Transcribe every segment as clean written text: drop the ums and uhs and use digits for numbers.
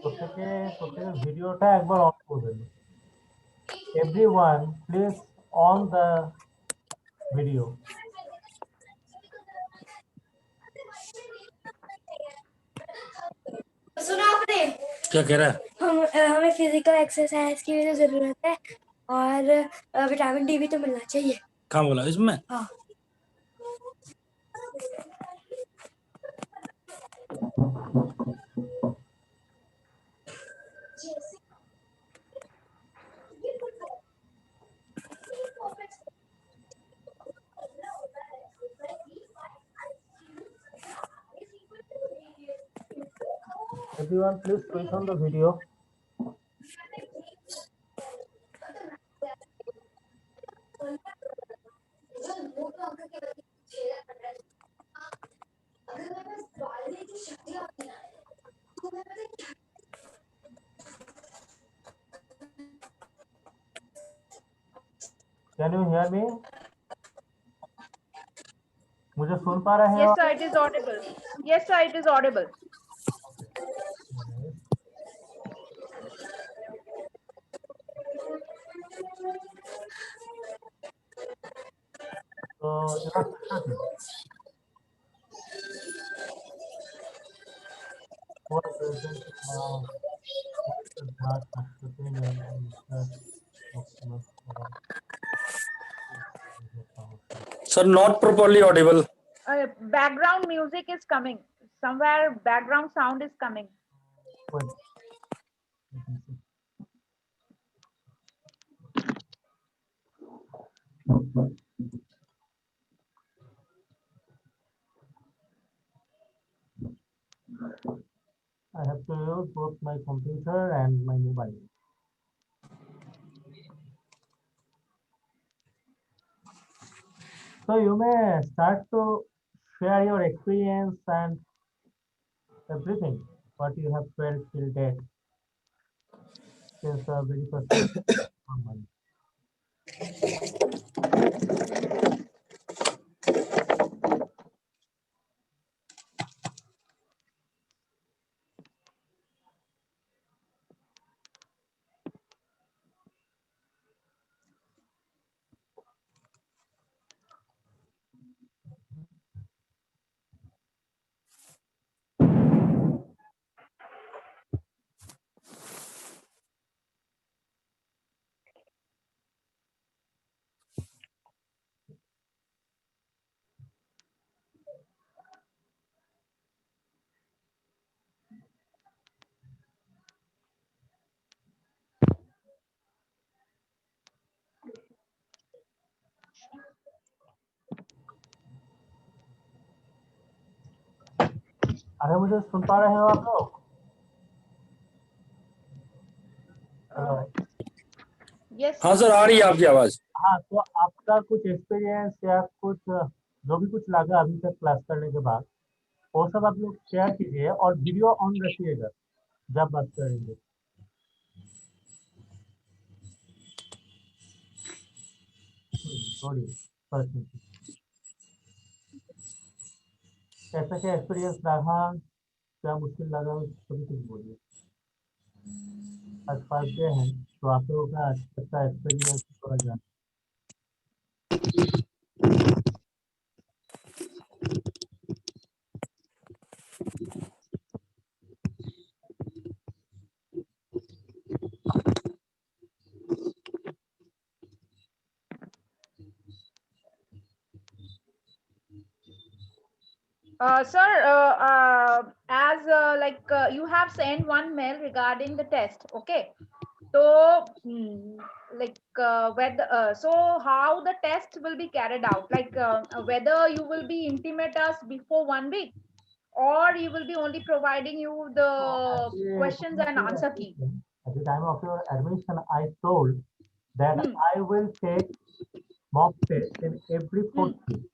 প্রত্যেকে ভিডিওটা একবার অন করবেন। Everyone, please on the video. सुनो आपने क्या कह रहा है? हमें फिजिकल एक्सरसाइज की भी तो जरूरत है और विटामिन डी भी तो मिलना चाहिए। कहाँ बोला इसमें? हाँ Everyone, please switch on the video. Can you hear me? मुझे सुन पा रहे हैं? Yes, sir, it is audible. Yes, sir, it is audible. तो Sir, not properly audible. Background music is coming. Somewhere background sound is coming. I have to use both my computer and my mobile. So you may start to share your experience and everything, what you have felt till date since the very first month. अरे मुझे सुन पा रहे हो आप लोग? Yes. हाँ sir, आ रही है आपकी आवाज। हाँ, तो आपका कुछ एक्सपीरियंस या कुछ जो भी कुछ लगा अभी तक क्लास करने के बाद वो सब आप लोग शेयर कीजिए और वीडियो ऑन रखिएगा जब बात करेंगे। सॉरी, कैसा क्या एक्सपीरियंस रहा, क्या मुश्किल लगा, सभी कुछ बोलिए। आज फर्स्ट डे है तो आप लोगों का अच्छा एक्सपीरियंस थोड़ा जान। Sir, as you have sent one mail regarding the test, okay? So, so how the test will be carried out? Whether you will be intimate us before 1 week, or you will be only providing you the questions and answer key. At the time of your admission, I told that Hmm. I will take mock test in every 4th week.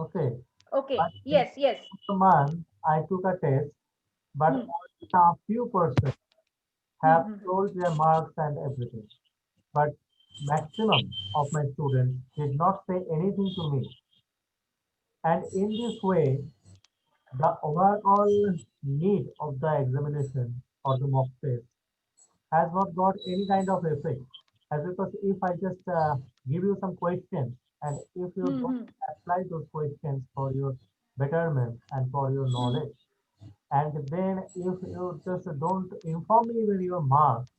Okay. Okay. But Yes. Yes. in a month, I took a test, but Hmm. only a few persons have Hmm. told their marks and everything. But maximum of my students did not say anything to me. And in this way, the overall need of the examination or the mock test has not got any kind of effect. As because if I just give you some questions and if you Hmm. don't Hmm. apply those questions for your betterment and for your knowledge, and then if you just don't inform me with your marks,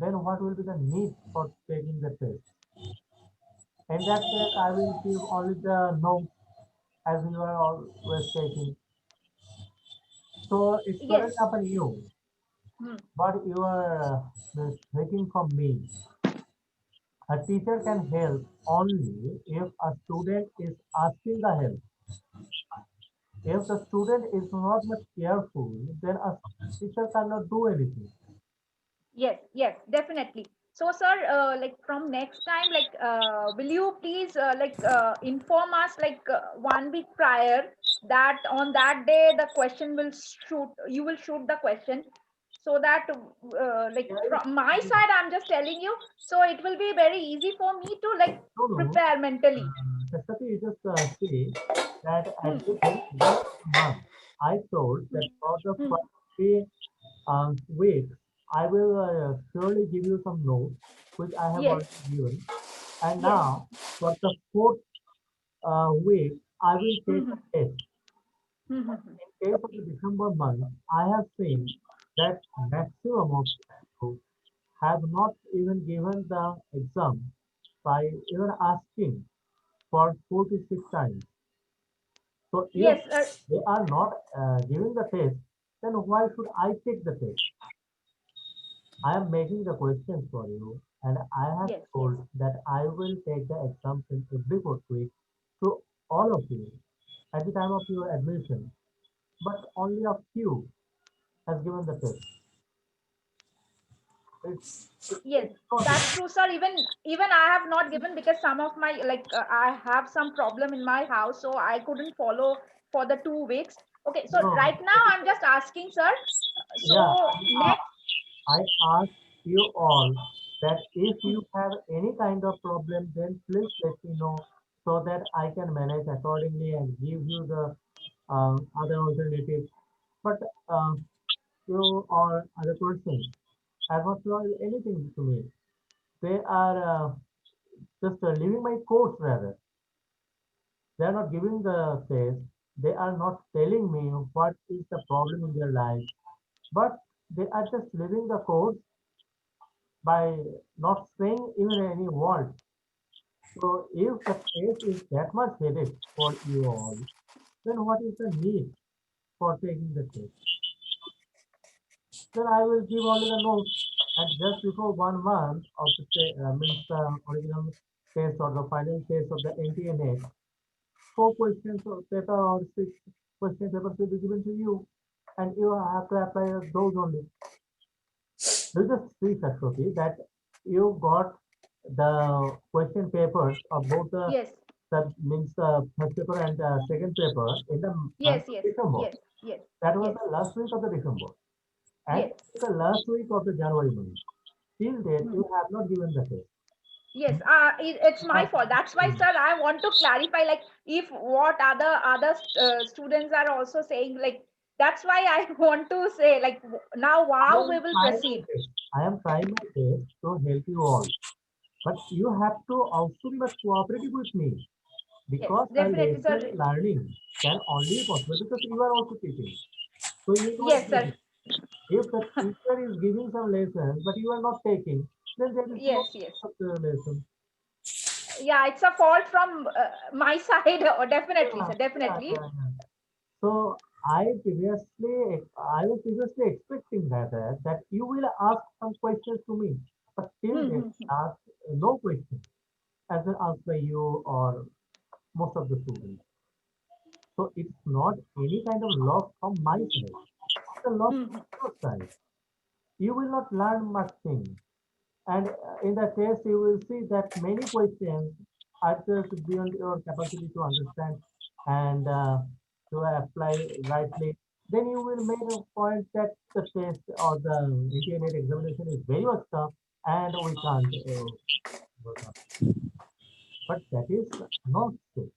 then what will be the need for taking the test? In that case, I will give only the notes as you are always taking. So it's totally Yes. upon you. Hmm. But you are taking from me. A teacher can help only if a student is asking the help. If the student is not much careful, then a teacher cannot do anything. Yes, yes, definitely. So, sir, from next time, will you please inform us 1 week prior that on that day the question will shoot, you will shoot the question, so that from my side I'm just telling you, so it will be very easy for me to No, no. prepare mentally. Shastati, you just say that Hmm. at the beginning of the month, I told that for the Hmm. first 3 weeks, I will surely give you some notes, which I have Yes, already given. And yes. now, for the 4th week, I will take Hmm. a test. Hmm. Hmm. Hmm. In case of the December month, I have seen that maximum of people have not even given the exam by even asking for 4 to 6 times. So if Yes, they are not giving the test, then why should I take the test? I am making the questions for you, and I have yes, yes. told that I will take the exams in every 4th week to all of you at the time of your admission, but only a few has given the test. It's, Yes, it's not that's true, sir. Even I have not given because some of my I have some problem in my house, so I couldn't follow for the 2 weeks. Okay, so no. right now I'm just asking, sir. Yeah, So next, I ask you all that if you have any kind of problem, then please let me know so that I can manage accordingly and give you the other alternatives. But uh, you or other persons have not told anything to me. They are just leaving my course rather. They are not giving the test. They are not telling me what is the problem in their life. But they are just leaving the course by not saying even any word. So if the test is that much headache for you all, then what is the need for taking the test? Then I will give only the notes, and just before 1 month of the means the original test or the final test of the NTNA, 4 questions of paper or 6 question papers will be given to you, and you have to apply those only. You just see, Saraswati, that you got the question papers of both the yes, that means the first paper and second paper in the month yes, of yes, December. yes, That was Yes. the last week of the December. And Yes. the last week of the January month. Till date, you have not given the test. Yes, it's my fault. That's why, sir, I want to clarify, like, if what other students are also saying, like, that's why I want to say, like, now how we will proceed. I am trying my best to help you all. But you have to also be much cooperative with me. Yes, Because the definitely, sir. lesson learning can only be possible because you are also teaching. So you know Yes, sir. exactly. If the teacher is giving some lessons but you are not taking, then there is no Yes, yes. of the lesson. Yeah, it's a fault from my side. Definitely, Yeah, sir. yeah, Definitely. yeah, yeah. So I was previously expecting that you will ask some questions to me, but till then Hmm. ask no question as well asked by you or most of the students. So it's not any kind of loss from my side. It's a loss Hmm. from your side. You will not learn much thing. And in the test, you will see that many questions are just beyond your capacity to understand and to apply rightly. Then you will make a point that the test or the internet examination is very much tough and we can't work on. But that is not so.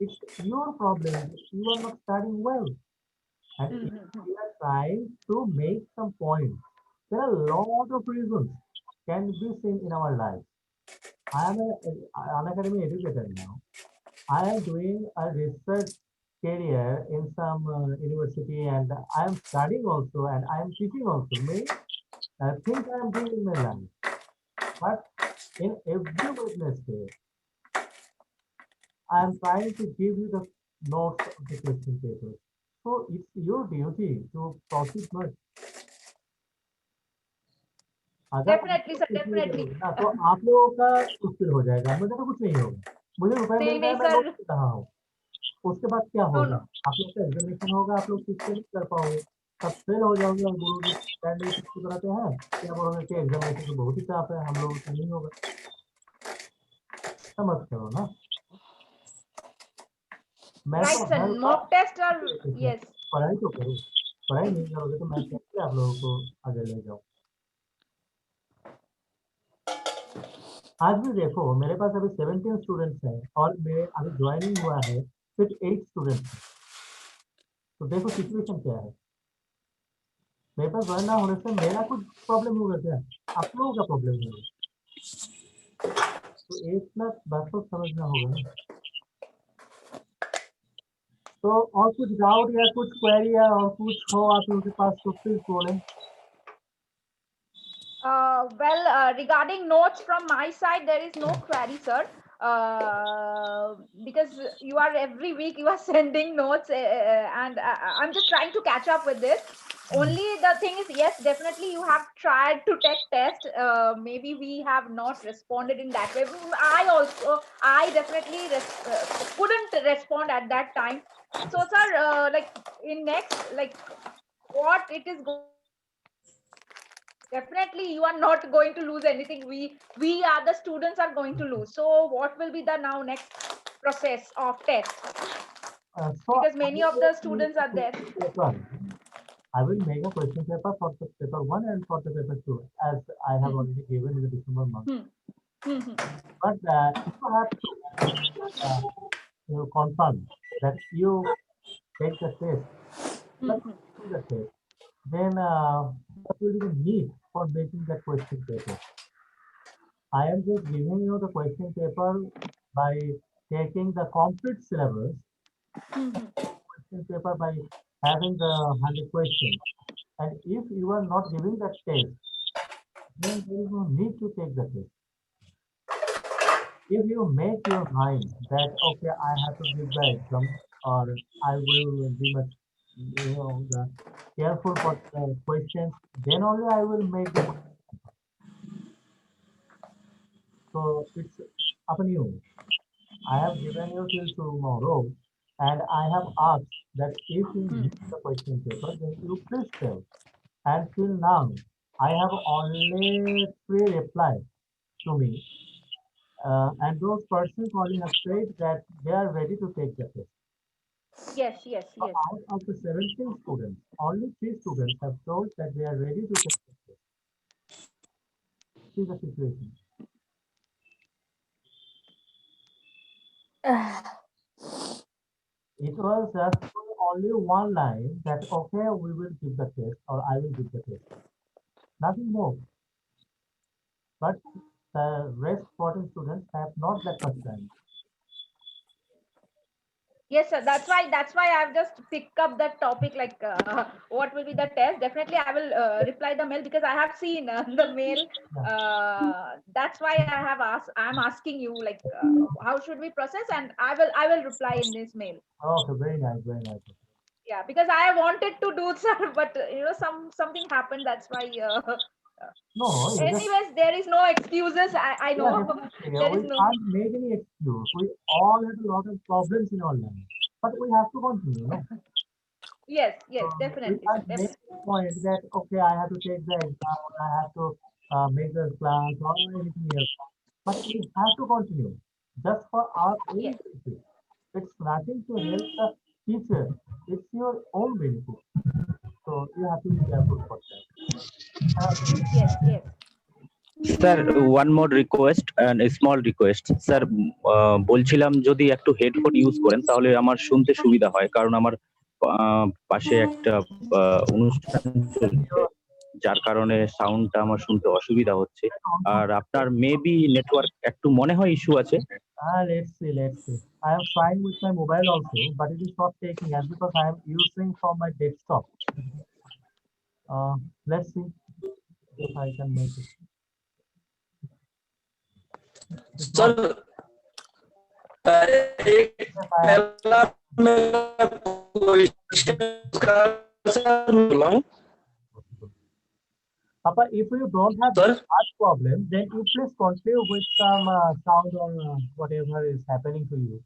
It's your problem. You are not studying well. And if Hmm. we are trying to make some points, there are a lot of reasons can be seen in our life. I am an academy educator now. I am doing a research career in some university and I am studying also and I am teaching also. Many things I am doing in my life. But in every Wednesday, I am trying to give you the notes of the question paper. So it's your duty to proceed much. अगर Definitely, आपको sir. कुछ नहीं Definitely. करोगे ना तो आप लोगों का मुश्किल हो जाएगा मुझे तो कुछ नहीं होगा मुझे रुपए नहीं मिल रहा है नहीं मैं नोट सर. कर रहा हूँ उसके बाद क्या No, होगा no. आप लोग का एग्जामिनेशन होगा आप लोग ठीक से नहीं कर पाओगे तब फेल हो जाओगे और बोलोगे कैंडिडेट इसको कराते हैं क्या बोलोगे कि एग्जामिनेशन तो बहुत ही टफ है हम लोगों से नहीं होगा ऐसा मत करो ना मैं तो Right, sir. Her bar Mock test or देखिए yes. पढ़ाई तो करो पढ़ाई नहीं करोगे तो मैं कैसे आप लोगों को आगे ले जाऊँ आज भी देखो मेरे पास अभी 17 स्टूडेंट्स हैं और मेरे अभी ज्वाइनिंग हुआ है सिर्फ 8 स्टूडेंट्स हैं तो देखो सिचुएशन क्या है मेरे पास ज्वाइन ना होने से मेरा कुछ प्रॉब्लम होगा क्या आप लोगों का प्रॉब्लम होगा तो एक ना बात को समझना होगा ना तो और कुछ डाउट या कुछ क्वेरी या और कुछ हो आप लोगों के पास तो प्लीज बोले Well, regarding notes from my side, there is no query, sir. Because you are every week you are sending notes, and I'm just trying to catch up with this. Only the thing is, yes, definitely you have tried to take test. Maybe we have not responded in that way. I definitely couldn't respond at that time. So, sir, like in next, like what it is going definitely you are not going to lose anything. We are the students are going to lose. So what will be the now next process of test? so Because many of the students are there. I will make a question paper for the paper 1 and for the paper 2 as I have Hmm, already given in the December month hmm, hmm, hmm, but if you have to uh, confirm that you take the test hmm, but hmm. taking the test then what will be the need for making that question paper? I am just giving you the question paper by taking the complete syllabus question paper by having the 100 questions. And if you are not giving that test, then there is no need to take the test. If you make your mind that okay, I have to give the exam or I will be much the careful for the questions, then only I will make the so it's upon you. I have given you till tomorrow, and I have asked that if you Hmm. need the question paper, then you please tell. And till now, I have only 3 replies to me, and those persons calling us said that they are ready to take the test. Yes, yes, So yes. out of the 17 students, only 3 students have told that they are ready to take the test. See the situation. It was just only one line that, okay, we will give the test or I will give the test. Nothing more. But the rest 14 students have not that much time. Yes, sir. That's why I've just picked up that topic. Like, what will be the test? Definitely, I will reply the mail because I have seen the mail. Yeah. That's why I have asked. I'm asking you, like, how should we process? And I will reply in this mail. Okay, very nice, very nice. Yeah, because I wanted to do, sir, but something happened. That's why. No, you just, Anyways, there is no excuses. I yeah, know definitely. there We is no. can't make any excuse. We all have a lot of problems in our life, but we have to continue, no? Yes, yes, We definitely, sir. can't make a point that, okay, I have to take the exam or I have to make the class or anything else. But we have to continue just for our own Yes, benefit. It's nothing to help the teacher. It's your own benefit. So you have to be careful for that. yes, yes. Sir one more request and small request sir বলছিলাম যদি একটু headphone use করেন তাহলে আমার শুনতে সুবিধা হয় কারণ আমার পাশে একটা অনুষ্ঠান চলছে যার কারণে সাউন্ডটা আমার শুনতে অসুবিধা হচ্ছে আর আপনার মেবি নেটওয়ার্ক একটু মনে হয় ইস্যু আছে Let's see, let's see. I am trying with my mobile also, but it is not taking as because I am using from my desktop. Let's see if I can make it. It's sir not, एक yes, I have, पहला मेरा question का sir बोला हूँ Papa, if you don't have sir that problem, then you please continue with some sound or whatever is happening to you.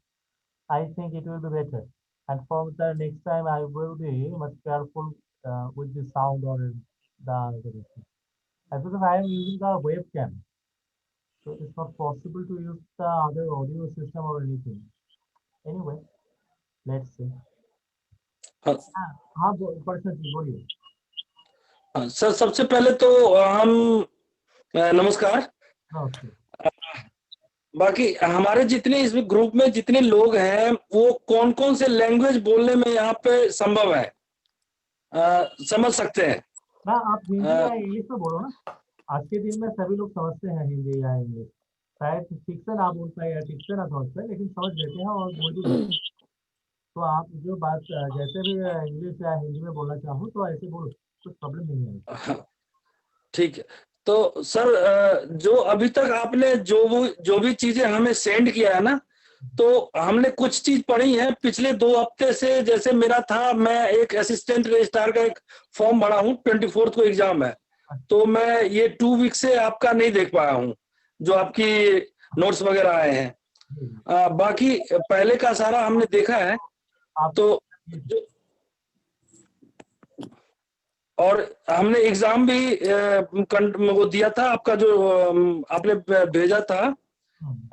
I think it will be better. And for the next time, I will be much careful with the sound or the other issue. Because I am using the webcam, so it's not possible to use the other audio system or anything. Anyway, let's see. हाँ हाँ प्रश्न जी बोलिए. हाँ, sir सबसे पहले तो हम नमस्कार Okay. बाकी हमारे जितने इस ग्रुप में जितने लोग हैं वो कौन कौन से लैंग्वेज बोलने में यहाँ पे संभव है समझ सकते हैं ना आप हिंदी या इंग्लिश में बोलो ना. आज के दिन में सभी लोग समझते हैं हिंदी या इंग्लिश. शायद ठीक से ना बोल पाए या ठीक से ना समझ पाए लेकिन समझ लेते हैं और बोल भी लेते हैं. तो आप जो बात जैसे भी इंग्लिश या हिंदी में बोलना चाहो तो ऐसे बोलो, कुछ प्रॉब्लम नहीं है. हाँ, ठीक है तो सर जो अभी तक आपने जो भी चीजें हमें सेंड किया है ना तो हमने कुछ चीज पढ़ी है पिछले 2 हफ्ते से. जैसे मेरा था मैं एक असिस्टेंट रजिस्ट्रार का एक फॉर्म भरा हूँ 24 को एग्जाम है तो मैं ये 2 वीक से आपका नहीं देख पाया हूँ जो आपकी नोट्स वगैरह आए हैं. बाकी पहले का सारा हमने देखा है तो और हमने एग्जाम भी वो दिया था आपका जो आपने भेजा था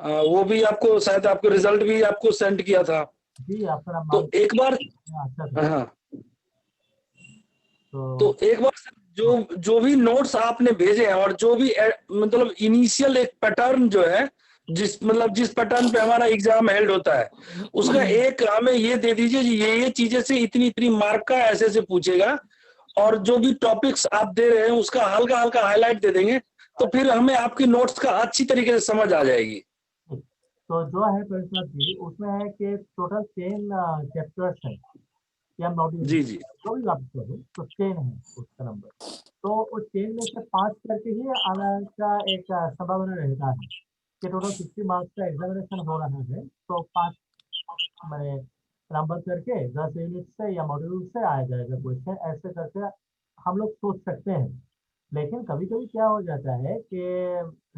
वो भी आपको शायद आपको रिजल्ट भी आपको सेंड किया था जी. आपका तो एक बार हाँ तो एक बार जो भी नोट्स आपने भेजे हैं और जो भी मतलब इनिशियल एक पैटर्न जो है जिस पैटर्न पे हमारा एग्जाम हेल्ड होता है उसका एक हमें ये दे दीजिए ये चीजें से इतनी इतनी मार्क का ऐसे पूछेगा और जो भी टॉपिक्स आप दे रहे हैं उसका हल्का हल्का हाईलाइट दे देंगे तो फिर हमें आपकी नोट्स का अच्छी तरीके से समझ आ जाएगी. तो जो है प्रश्न जी उसमें है कि टोटल 10 चैप्टर्स हैं या मॉड्यूल. जी जी जो भी आप करो तो 10 है उसका नंबर. तो उस 10 में से 5 करके ही आने का एक संभावना रहता है कि टोटल 50 मार्क्स का एग्जामिनेशन हो रहा है. तो 5 मैंने नंबर करके 10 यूनिट से या मॉड्यूल से आ जाएगा क्वेश्चन. ऐसे करके हम लोग सोच सकते हैं. लेकिन कभी कभी क्या हो जाता है कि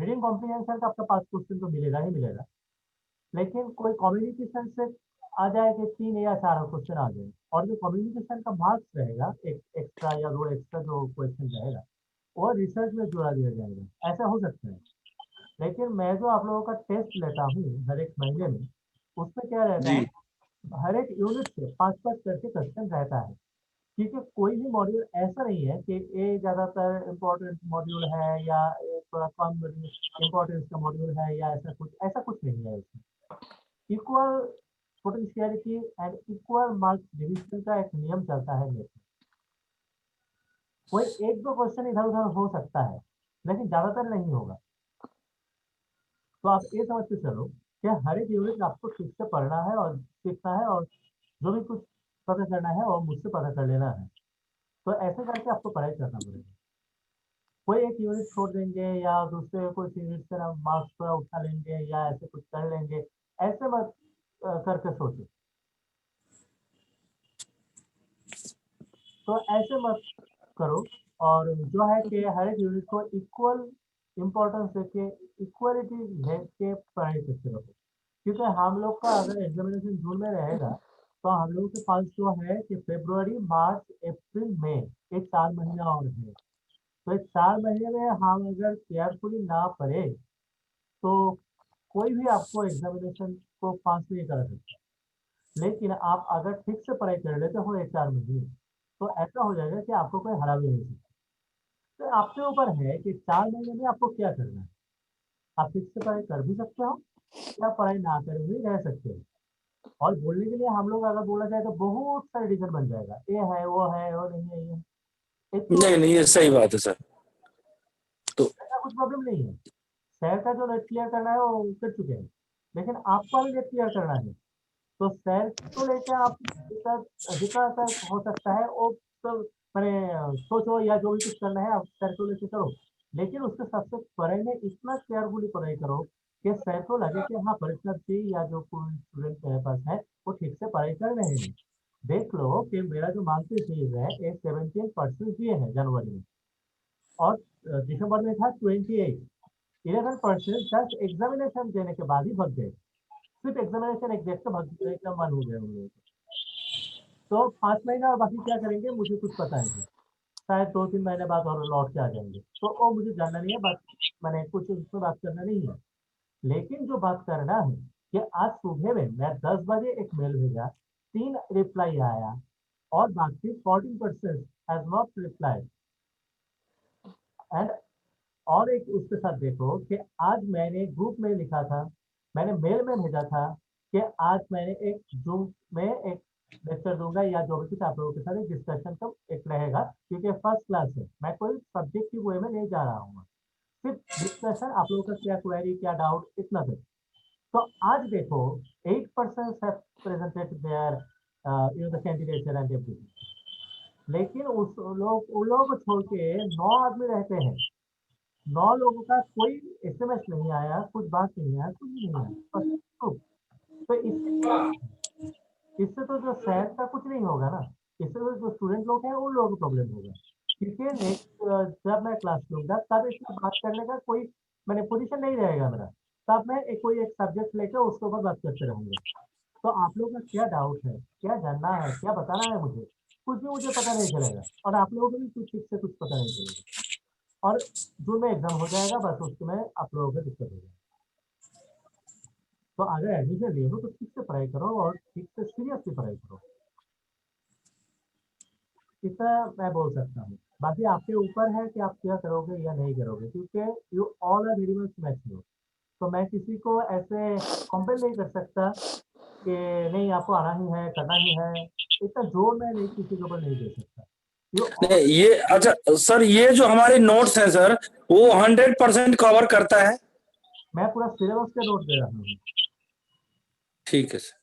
रीडिंग कॉम्प्रिहेंशन का आपका 5 क्वेश्चन तो मिलेगा ही मिलेगा लेकिन कोई कम्युनिकेशन से आ जाए कि 3 या 4 क्वेश्चन आ जाए और जो कम्युनिकेशन का मार्क्स रहेगा एक एक्स्ट्रा या 2 एक्स्ट्रा जो क्वेश्चन रहेगा वो रिसर्च में जोड़ा दिया जाएगा. ऐसा हो सकता है. लेकिन मैं जो आप लोगों का टेस्ट लेता हूँ हर एक महीने में उसमें क्या रहता है हर एक यूनिट से 5-5 करके क्वेश्चन रहता है, क्योंकि कोई भी मॉड्यूल ऐसा नहीं है कि ये ज़्यादातर इम्पोर्टेंट मॉड्यूल है या ये थोड़ा कम इम्पोर्टेंस का मॉड्यूल है या ऐसा कुछ नहीं है इसमें। Equal potentiality and equal marks division का एक नियम चलता है नेट में। कोई एक दो क्वेश्चन इधर उधर हो सकता है, लेकिन ज़्यादातर नहीं होगा। तो आप ये समझ के चलो कि हर एक यूनिट आपको ठीक से पढ़ना है और सीखना है, और जो भी कुछ पता करना है और मुझसे पता कर लेना है। तो ऐसे करके आपको पढ़ाई करना पड़ेगा। कोई एक यूनिट छोड़ देंगे या दूसरे कुछ यूनिट से हम मार्क्स थोड़ा उठा लेंगे या ऐसे कुछ कर लेंगे, ऐसे मत करके सोचो। तो ऐसे मत करो, और जो है कि हर एक यूनिट को इक्वल इम्पोर्टेंस देके इक्वलिटी भेज के पढ़ाई करते रहो। क्योंकि हम लोग का अगर एग्जामिनेशन जून में रहेगा, तो हम लोगों के पास जो है कि फरवरी, मार्च, अप्रैल, मई, ये 4 महीना और है। तो इस 4 महीने में हम अगर केयरफुली ना पढ़े तो कोई भी आपको एग्जामिनेशन को पास नहीं करा सकता। लेकिन आप अगर ठीक से पढ़ाई कर लेते हो ये 4 महीने, तो ऐसा हो जाएगा कि आपको कोई हरा भी नहीं सकता। तो आपके ऊपर है कि 4 महीने में आपको क्या करना है। आप ठीक से पढ़ाई कर भी सकते हो या पढ़ाई ना कर भी रह सकते हो। और बोलने के लिए हम लोग अगर बोला जाए तो बहुत सारे रीजन बन जाएगा, ये है वो नहीं है ये। एक तो नहीं नहीं, ये सही बात है सर। तो ऐसा कुछ प्रॉब्लम नहीं है। शहर का जो नेट क्लियर करना है वो कर चुके हैं, लेकिन आपको भी नेट क्लियर करना है। तो शहर को लेकर आप जितना तक हो सकता है वो सब मैंने सोचो, या जो भी कुछ करना है आप शहर को लेकर करो। लेकिन उसके सबसे पढ़ाई में इतना केयरफुली पढ़ाई करो कि शहर को लगे कि हाँ परीक्षा जी या जो कोई स्टूडेंट मेरे पास है वो ठीक से पढ़ाई कर रहे हैं। देख लो कि मेरा जो मार्क्सिट सीरीज है एक 17% दिए हैं जनवरी में, और दिसंबर में था 28। 11% जस्ट एग्जामिनेशन देने के बाद ही भग गए। सिर्फ एग्जामिनेशन एक देख के भगने का मन हो गया उन लोगों को। तो 5 महीना और बाकी क्या करेंगे मुझे कुछ पता नहीं है। शायद 2-3 महीने बाद और लौट के आ जाएंगे, तो वो मुझे जानना नहीं है। बात मैंने कुछ उसमें बात करना नहीं है। लेकिन जो बात करना है कि आज सुबह में मैं 10 बजे एक मेल भेजा, 3 रिप्लाई आया, और बाकी 14% हैज नॉट रिप्लाइड। एंड और एक उसके साथ देखो कि आज मैंने ग्रुप में लिखा था, मैंने मेल में भेजा था कि आज मैंने एक जूम में एक लेक्चर दूंगा या जो भी कुछ आप लोगों के साथ एक डिस्कशन का एक रहेगा, क्योंकि फर्स्ट क्लास है, मैं कोई सब्जेक्ट की वे में नहीं जा रहा हूँ। सिर्फ डिस्कशन, आप लोगों का क्या क्वेरी क्या डाउट इतना तक। तो आज देखो 8% have presented their the candidature and everything। लेकिन उन लोगों को छोड़ के 9 आदमी रहते हैं, 9 लोगों का कोई एसएमएस नहीं आया, कुछ बात नहीं आया, कुछ नहीं आया बस। तो इससे तो जो शहर का कुछ नहीं होगा ना, इससे तो जो स्टूडेंट लोग हैं उन लोगों को प्रॉब्लम होगा। क्योंकि नेक्स्ट जब मैं क्लास लूंगा तब इसमें बात करने का कोई मैंने पोजीशन नहीं रहेगा मेरा, तब मैं कोई एक सब्जेक्ट लेकर उसके ऊपर बात करते रहूंगा। तो आप लोगों का क्या डाउट है, क्या जानना है, क्या बताना है मुझे, कुछ भी मुझे पता नहीं चलेगा, और आप लोगों को भी कुछ ठीक से कुछ पता नहीं चलेगा। और जून में एग्जाम हो जाएगा, बस उसमें आप लोगों को दिक्कत हो जाएगी। तो अगर एडमिशन ले लो तो ठीक से पढ़ाई करो और ठीक से सीरियसली पढ़ाई करो, इतना मैं बोल सकता हूँ। बाकी आपके ऊपर है कि आप क्या करोगे या नहीं करोगे, क्योंकि you all are very much mature. तो मैं किसी को ऐसे कंपेल नहीं कर सकता कि नहीं आपको आना ही है, करना ही है। इतना जोर मैं नहीं किसी के ऊपर नहीं दे सकता। यू नहीं, ये अच्छा सर, ये जो हमारे नोट्स हैं सर, वो 100% कवर करता है? मैं पूरा सिलेबस के नोट दे रहा हूँ। ठीक है सर।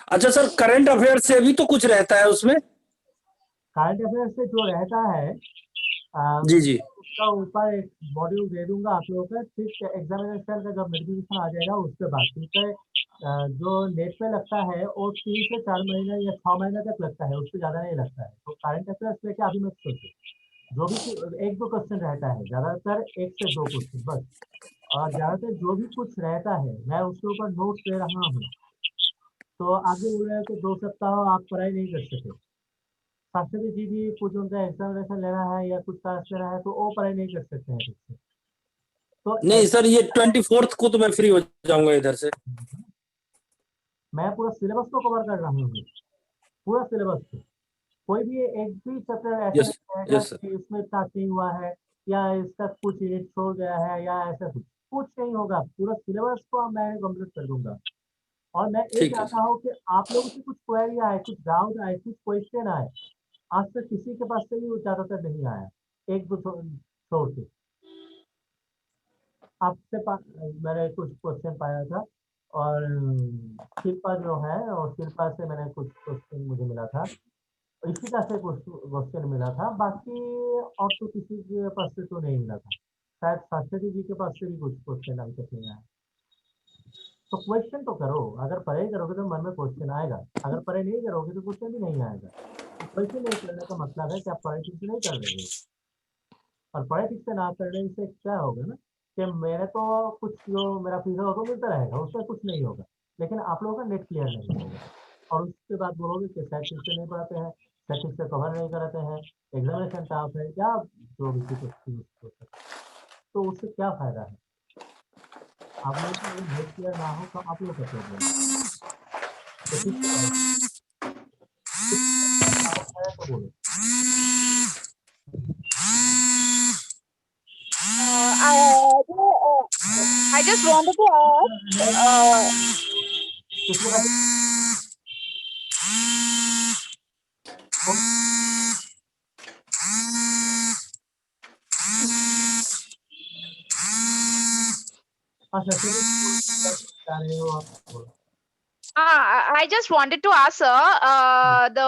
अच्छा सर, करंट अफेयर से भी तो कुछ रहता है उसमें? करंट अफेयर से जो रहता है जी जी। उसका ऊपर एक मॉड्यूल दे दूंगा आप लोगों को, ठीक एग्जामिनेशन का जब नोटिफिकेशन आ जाएगा उसके बाद। क्योंकि जो नेट पे लगता है वो 3 से 4 महीने या 6 महीने तक लगता है, उससे ज्यादा नहीं लगता है। तो करंट अफेयर्स लेके अभी मत सोचो, जो भी 1-2 क्वेश्चन रहता है, ज्यादातर 1 से 2 क्वेश्चन बस। और ज्यादातर जो भी कुछ रहता है मैं उसके ऊपर नोट्स दे रहा हूँ। तो आगे बोल रहे हैं कि 2 सप्ताह आप पढ़ाई नहीं कर सके, शास्त्री जी भी कुछ उनका एग्जामिनेशन लेना है या कुछ टास्क लेना है तो वो पढ़ाई नहीं कर सकते हैं ठीक से। तो नहीं सर, ये 24th को तो मैं फ्री हो जाऊंगा इधर से। मैं पूरा सिलेबस को कवर कर रहा हूँ, पूरा सिलेबस को। कोई भी एक भी चैप्टर ऐसा यस नहीं रहेगा यस सर। कि इसमें टास्किंग हुआ है या इसका कुछ यूनिट छोड़ गया है या ऐसा कुछ नहीं होगा। पूरा सिलेबस को मैं कंप्लीट कर दूंगा। और मैं ये ठीक है चाहता सर। हूँ कि आप लोगों की कुछ क्वेरी आए, कुछ डाउट आए, कुछ क्वेश्चन आए। आज तक किसी के पास से भी ज्यादातर नहीं आया, एक दो छोड़ के। आपसे मैंने कुछ क्वेश्चन पाया था, और शिल्पा जो है, और शिल्पा से मैंने कुछ क्वेश्चन मुझे मिला था, इशिका से कुछ क्वेश्चन मिला था। बाकी और तो किसी के पास से तो नहीं मिला था। शायद शास्त्री जी के पास से भी कुछ क्वेश्चन अभी तक नहीं आया। तो क्वेश्चन तो करो, अगर पढ़ाई करोगे तो मन में क्वेश्चन आएगा, अगर पढ़ाई नहीं करोगे तो क्वेश्चन भी नहीं आएगा। क्वेश्चन नहीं करने का मतलब है कि आप पढ़ाई ठीक से नहीं कर रहे हो। और पढ़ाई ठीक से ना करने से क्या होगा ना, कि मेरे तो कुछ जो मेरा फीस होगा मिलता रहेगा, उसमें कुछ नहीं होगा, लेकिन आप लोगों का नेट क्लियर नहीं होगा। और उसके बाद बोलोगे कि शायद ठीक से नहीं पढ़ाते हैं, शायद ठीक से कवर नहीं कराते हैं, एग्जामिनेशन टफ है, या जो भी चीज हो सकता है। तो उससे क्या फायदा है? आप लोगों का अगर नेट क्लियर ना हो तो आप लोगों का प्रॉब्लम है। तो ठीक से पढ़ो, कुछ डाउट है तो बोलो। I just wanted to ask. किसके पास अच्छा चलिए, बता रहे हो आप, बोलो। I just wanted to ask, sir, the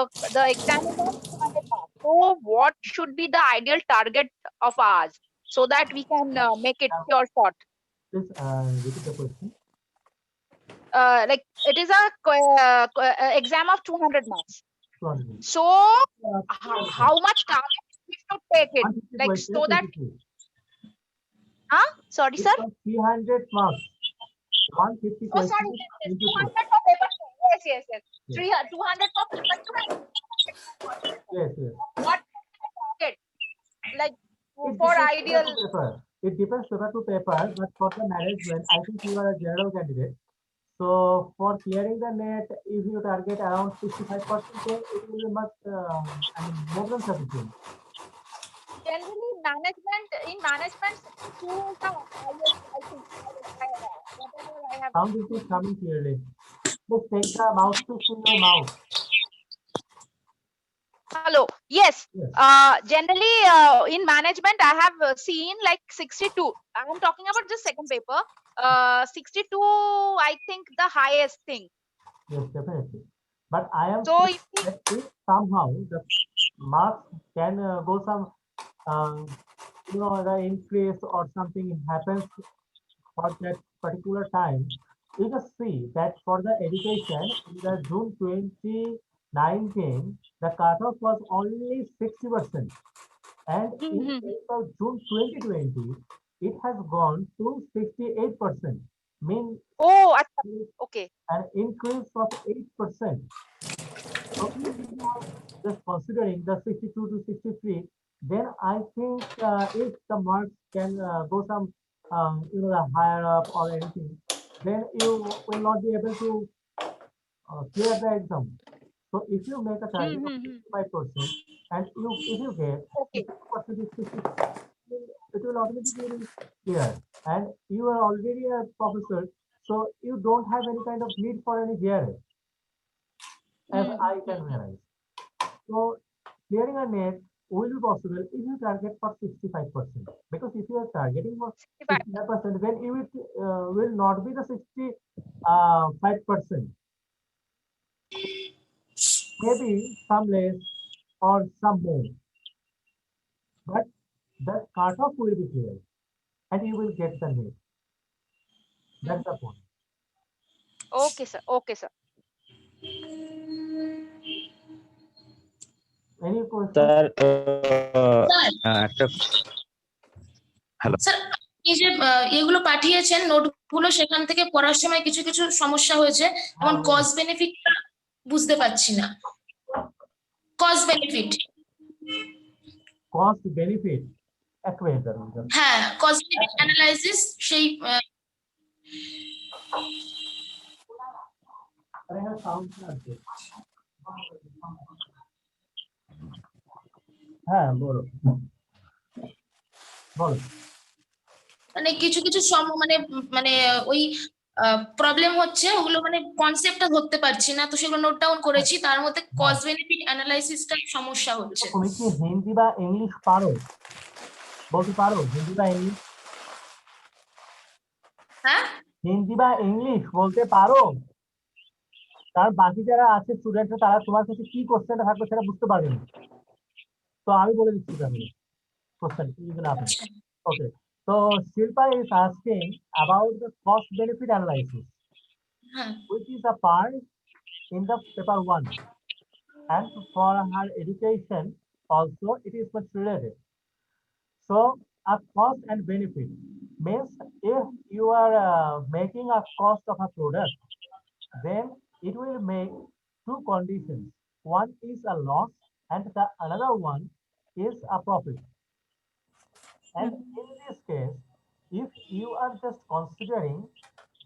exam is on 200 marks. So, what should be the ideal target of ours so that we can make it pure short? Please repeat the question. Like it is a exam of 200 marks. 200 minutes. So, how much time we should take it? 150 Like questions, so that, 23. sorry, sir. 300 marks. 150 Oh, sorry, questions yes, into 2. 200 for paper two. Yes, yes, yes. Yes. 200 for paper two and 200 Yes, yes. what target? Like It for depends ideal. paper to paper. It depends paper to paper, but for the management, I think you are a general candidate. So for clearing the net, if you target around 65%, then it will be much, more than sufficient. Generally, in management, 62 is the highest, I think. Whatever I have. Sound is coming clearly. Please take the mouse to your mouth. Hello. Yes. Yes. Generally, in management, I have seen like 62. I'm talking about just second paper. 62, I think the highest thing. Yes, definitely. But I am So, saying that if somehow the marks can go some, the increase or something happens for that particular time, you just see that for the education in the June 2019, the cutoff was only 60%. And in case of June 2020, it has gone to 68%. Means oh, okay. an increase of 8%. So if you are just considering the 62 to 63, then I think if the marks can go some, higher up or anything, then you will not be able to clear the exam. So if you make a target of 65% and if you get Okay. 60% is 60, it will automatically be clear. And you are already a professor, so you don't have any kind of need for any GRA, as I can realize. So clearing a net will be possible if you target for 65%. Because if you are targeting for 65%, then you will not be the 65%. Maybe some less or some more. But the cutoff will be clear and you will get the net. That's the point. Okay, sir. Okay, sir. Any question? Sir একটা hello sir এই যে এগুলো পাঠিয়েছেন নোটগুলো, সেখান থেকে পড়ার সময় কিছু কিছু সমস্যা হয়েছে, যেমন কস্ট বেনিফিট বুঝতে পারছি না। কস্ট বেনিফিট এক মিনিট দাঁড়ান। হ্যাঁ, কস্ট বেনিফিট অ্যানালাইসিস সেই अरे हाँ साउंड करते হ্যাঁ বলো বলো মানে কিছু কিছু মানে মানে ওই প্রবলেম হচ্ছে, ওগুলো মানে কনসেপ্টটা ধরতে পারছি না, তো সেগুলো নোট ডাউন করেছি, তার মধ্যে হ্যাঁ কস্ট বেনিফিট অ্যানালাইসিসটা সমস্যা তো হচ্ছে। তুমি কি হিন্দি বা ইংলিশ পারো বলতে পারো হিন্দি বা ইংলিশ হ্যাঁ, হিন্দি বা ইংলিশ বলতে পারো তার বাকি যারা আছে স্টুডেন্টরা তারা তোমার কাছে কি কোশ্চেনটা থাকবে সেটা বুঝতে পারবে না তো আমি বলে দিচ্ছি তাহলে কোশ্চেন ইউজুয়ালি আপনি আচ্ছা, okay so Shilpa is asking about the cost benefit analysis হ্যাঁ, which is a part in the paper 1 and for her education also it is much related. So a cost and benefit means if you are making a cost of a product, then it will make two conditions. One is a loss and the another one is a profit. And in this case, if you are just considering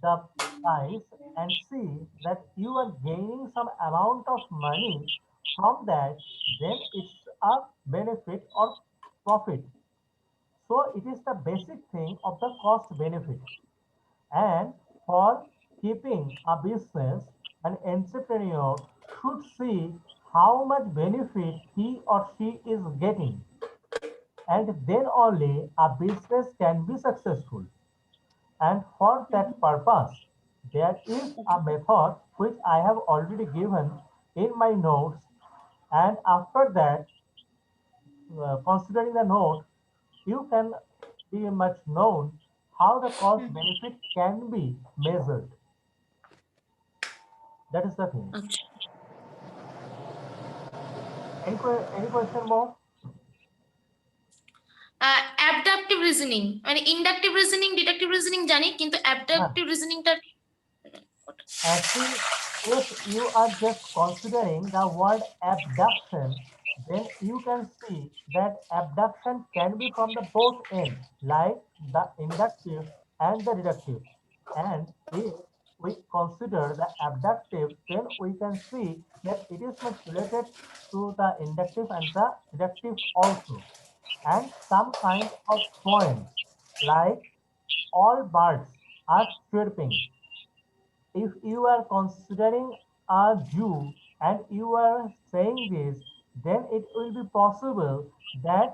the price and see that you are gaining some amount of money from that, then it's a benefit or profit. So it is the basic thing of the cost benefit. And for keeping a business, an entrepreneur should see how much benefit he or she is getting. And then only a business can be successful. And for that purpose, there is a method which I have already given in my notes. And after that, considering the note, you can be much known how the cost benefit can be measured. That is the thing. আচ্ছা। Any question more? Adaptive reasoning মানে inductive reasoning, deductive reasoning জানি, কিন্তু Huh. Adaptive রিজনিংটা Actually, if you are just considering the word abduction, then you can see that abduction can be from the both ends, like the inductive and the deductive. And if we consider the abductive, then we can see that it is much related to the inductive and the deductive also. And some kind of points, like all birds are chirping, if you are considering a Jew and you are saying this, then it will be possible that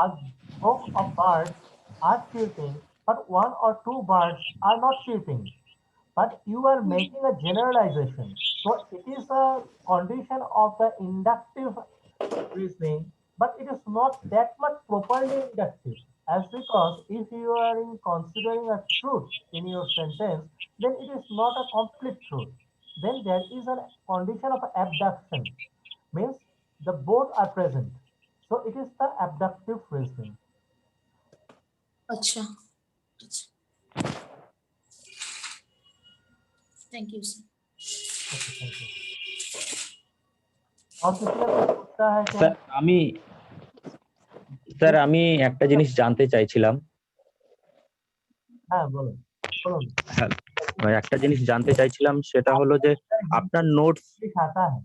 a group of birds are chirping, but one or two birds are not chirping. But you are making a generalization. So it is a condition of the inductive reasoning, but it is not that much properly inductive. As because if you are in considering a truth in your sentence, then it is not a complete truth. Then there is a condition of abduction, means the both are present. So it is the abductive reasoning. আচ্ছা, thank you sir. Okay, thank you. और किसी का कुछ पूछना है क्या? Sir আমি একটা জিনিস জানতে চাইছিলাম। हाँ बोलो बोलो। একটা জিনিস জানতে চাইছিলাম, সেটা হলো যে আপনার নোটস आता है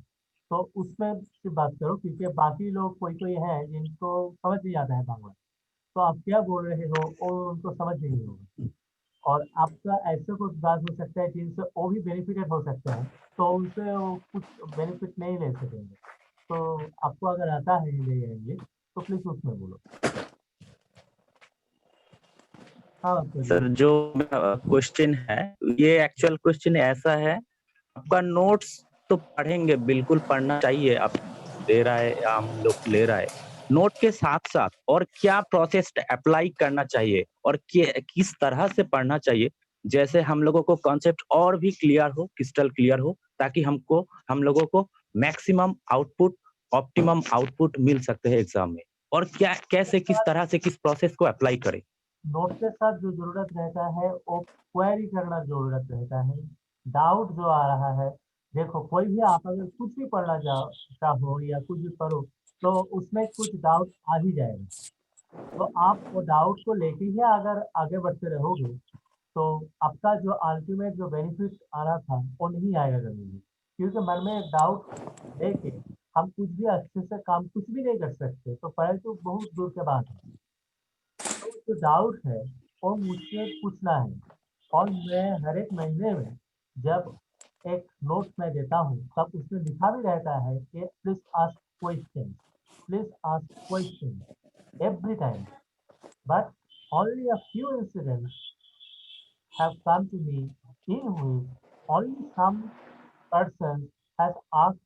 तो उसमें से बात करो, क्योंकि बाकी लोग कोई है जिनको समझ नहीं आता है बांग्ला, तो आप क्या बोल रहे हो वो उनको समझ नहीं होगा, और आपका ऐसे कुछ बात हो सकता है जिनसे वो भी बेनिफिटेड हो सकते हैं, तो उनसे वो कुछ बेनिफिट नहीं ले सकेंगे। तो आपको अगर आता है हिंदी या इंग्लिश तो प्लीज उसमें बोलो। हाँ सर जो क्वेश्चन है, ये एक्चुअल क्वेश्चन ऐसा है, आपका नोट्स तो पढ़ेंगे, बिल्कुल पढ़ना चाहिए, आप दे रहा है या हम लोग ले रहा है, नोट के साथ साथ और क्या प्रोसेस अप्लाई करना चाहिए और किस तरह से पढ़ना चाहिए, जैसे हम लोगों को कॉन्सेप्ट और भी क्लियर हो, क्रिस्टल क्लियर हो, ताकि हम लोगों को मैक्सिमम आउटपुट, ऑप्टिमम आउटपुट मिल सकते हैं एग्जाम में, और क्या कैसे किस तरह से किस प्रोसेस को अप्लाई करें। नोट के साथ जो जरूरत रहता है वो क्वेरी करना जरूरत रहता है, डाउट जो आ रहा है, देखो कोई भी आप अगर कुछ भी पढ़ना चाहो या कुछ भी करो तो उसमें कुछ डाउट आ ही जाएगा, तो आप वो डाउट को लेके ही अगर आगे बढ़ते रहोगे तो आपका जो अल्टीमेट जो बेनिफिट आना था वो नहीं आएगा कभी भी, क्योंकि मन में एक डाउट लेके हम कुछ भी अच्छे से काम कुछ भी नहीं कर सकते, तो पहले तो बहुत दूर के बात है। तो जो डाउट है वो मुझसे पूछना है, और मैं हर एक महीने में जब एक नोट मैं देता हूँ तब उसमें लिखा भी रहता है कि please ask question, please ask question every time. But only a few incidents have come to me in which only some person has asked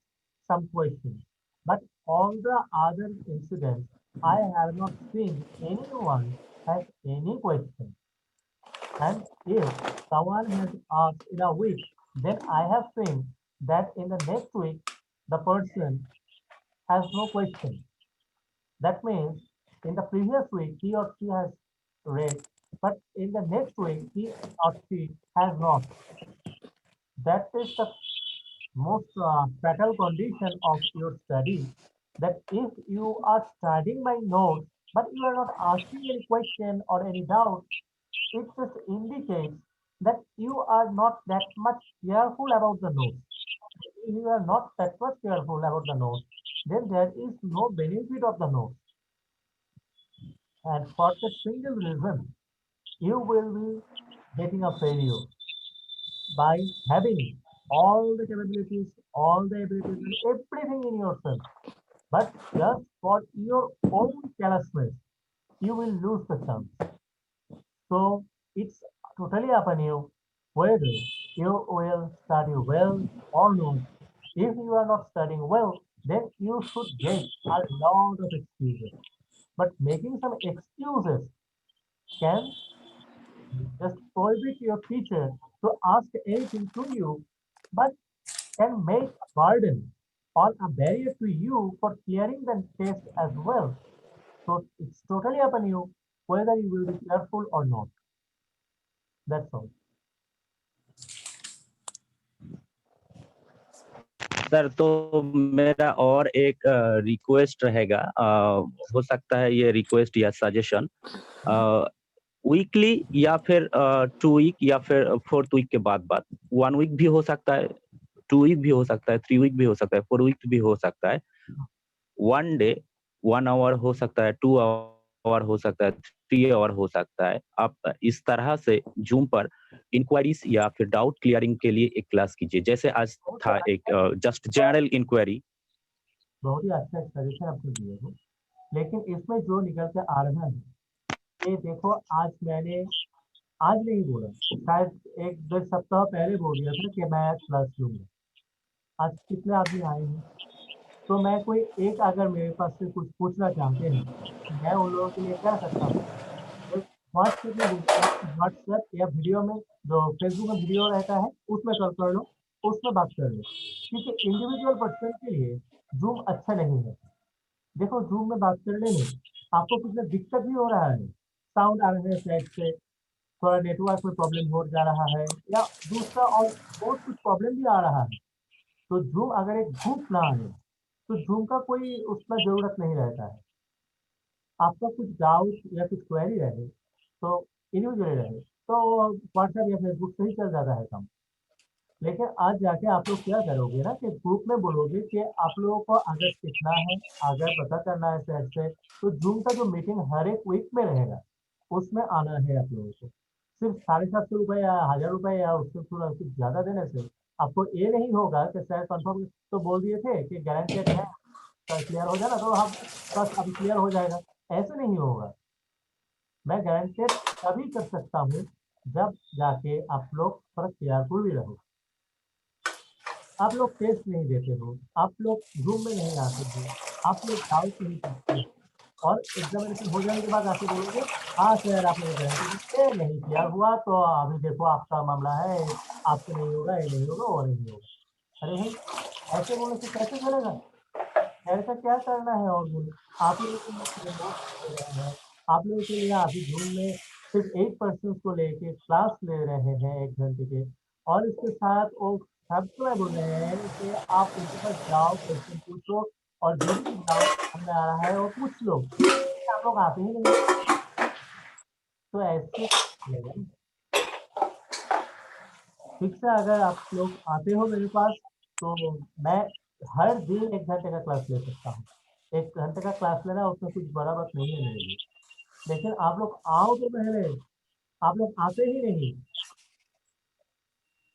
some questions. But all the other incidents, I have not seen anyone has any question. And if someone has asked in a week, then I have seen that in the next week, the person has no question. That means in the previous week, he or she has read, but in the next week, he or she has not. That is the most fatal condition of your study. That if you are studying by notes, but you are not asking any question or any doubt, it just indicates that you are not that much careful about the notes. If you are not that much careful about the notes, then there is no benefit of the notes. And for that single reason, you will be getting a failure by having all the capabilities, all the abilities, and everything in yourself. But just for your own carelessness, you will lose the chance. So it's totally upon you whether you will study well or not. If you are not studying well, then you should get a lot of excuses. But making some excuses can just prohibit your teacher to ask anything to you, but can make a burden or a barrier to you for clearing the test as well. So it's totally upon you whether you will be careful or not. That's all. Sir तो मेरा और एक request रहेगा, हो सकता है ये request या सजेशन वीकली या फिर 2 वीक या फिर 4th वीक के बाद 1 वीक भी हो सकता है, 2 वीक भी हो सकता है, 3 वीक भी हो सकता है, 4 वीक भी हो सकता है, 1 डे 1 आवर हो सकता है, 2 आवर हो सकता है, 3 आवर हो सकता है। आप इस तरह से जूम पर इंक्वायरीज या फिर डाउट क्लियरिंग के लिए एक क्लास कीजिए, जैसे आज था एक जस्ट जनरल इंक्वायरी। बहुत ही अच्छा सजेशन आपने दिए हो, लेकिन इसमें जो निकल के आ रहा है, ये देखो आज मैंने आज नहीं बोला, शायद एक 2 सप्ताह पहले बोल दिया था कि मैं क्लास लूंगा। आज कितने आदमी आए हैं, तो मैं कोई एक अगर मेरे पास से कुछ पूछना चाहते हैं, मैं उन लोगों के लिए क्या करता हूँ, व्हाट्सएप में बोलता हूँ, व्हाट्सएप या वीडियो में जो फेसबुक में वीडियो रहता है उसमें कॉल कर लो, उसमें बात कर लो, क्योंकि इंडिविजुअल पर्सन के लिए जूम अच्छा नहीं है। देखो जूम में बात करने में आपको कुछ ना दिक्कत भी हो रहा है, साउंड आ रहा है साइड से, थोड़ा नेटवर्क में प्रॉब्लम हो जा रहा है, या दूसरा और बहुत कुछ प्रॉब्लम भी आ रहा है, तो जूम अगर एक ग्रुप ना आए तो जूम का कोई उसमें जरूरत नहीं रहता है। आपका कुछ डाउट या कुछ क्वेरी रहे तो इंडिविजुअली रहे तो व्हाट्सएप या फेसबुक से ही चल जाता है काम। लेकिन आज जाके आप लोग क्या करोगे ना कि ग्रुप में बोलोगे कि आप लोगों को अगर सीखना है, अगर पता करना है सेट से, तो जूम का जो मीटिंग हर एक वीक में रहेगा उसमें आना है आप लोगों को। सिर्फ 750 रुपये या 1000 रुपये या उससे थोड़ा कुछ ज्यादा देने से आपको ये नहीं होगा कि सर कंफर्म तो बोल दिए थे कि गारंटेड है, क्लियर हो जाना तो हम बस अभी क्लियर हो जाएगा, ऐसे नहीं होगा। मैं गारंटेड तभी कर सकता हूँ जब जाके आप लोग थोड़ा केयरफुल भी रहो। आप लोग टेस्ट नहीं देते हो, आप लोग रूम में नहीं आते हो, आप लोग डाउट नहीं पूछते हो, और एग्जामिनेशन हो जाने के बाद आके बोलोगे हाँ सर आपने गारंटी नहीं किया हुआ तो अभी देखो आपका मामला है, आपसे नहीं होगा, ये नहीं होगा, वो नहीं होगा। अरे भाई ऐसे बोलने से कैसे चलेगा? ऐसा क्या करना है? और बोलो आप लोगों के लिए नोट्स दे रहे हैं, आप लोगों के लिए अभी जूम में सिर्फ 8 पर्सन को लेके क्लास ले रहे हैं 1 घंटे के, और इसके साथ वो सबको बोल रहे हैं कि आप उनके पास जाओ, क्वेश्चन पूछो, और जो भी डाउट सामने आ रहा है वो पूछ लो। आप लोग आते ही नहीं, तो ऐसे ठीक से अगर आप लोग आते हो मेरे पास तो मैं हर दिन 1 घंटे का क्लास ले सकता हूँ। 1 घंटे का क्लास लेना उसमें कुछ बड़ा बात नहीं है मेरे लिए। लेकिन आप लोग आओ तो पहले, आप लोग आते ही नहीं।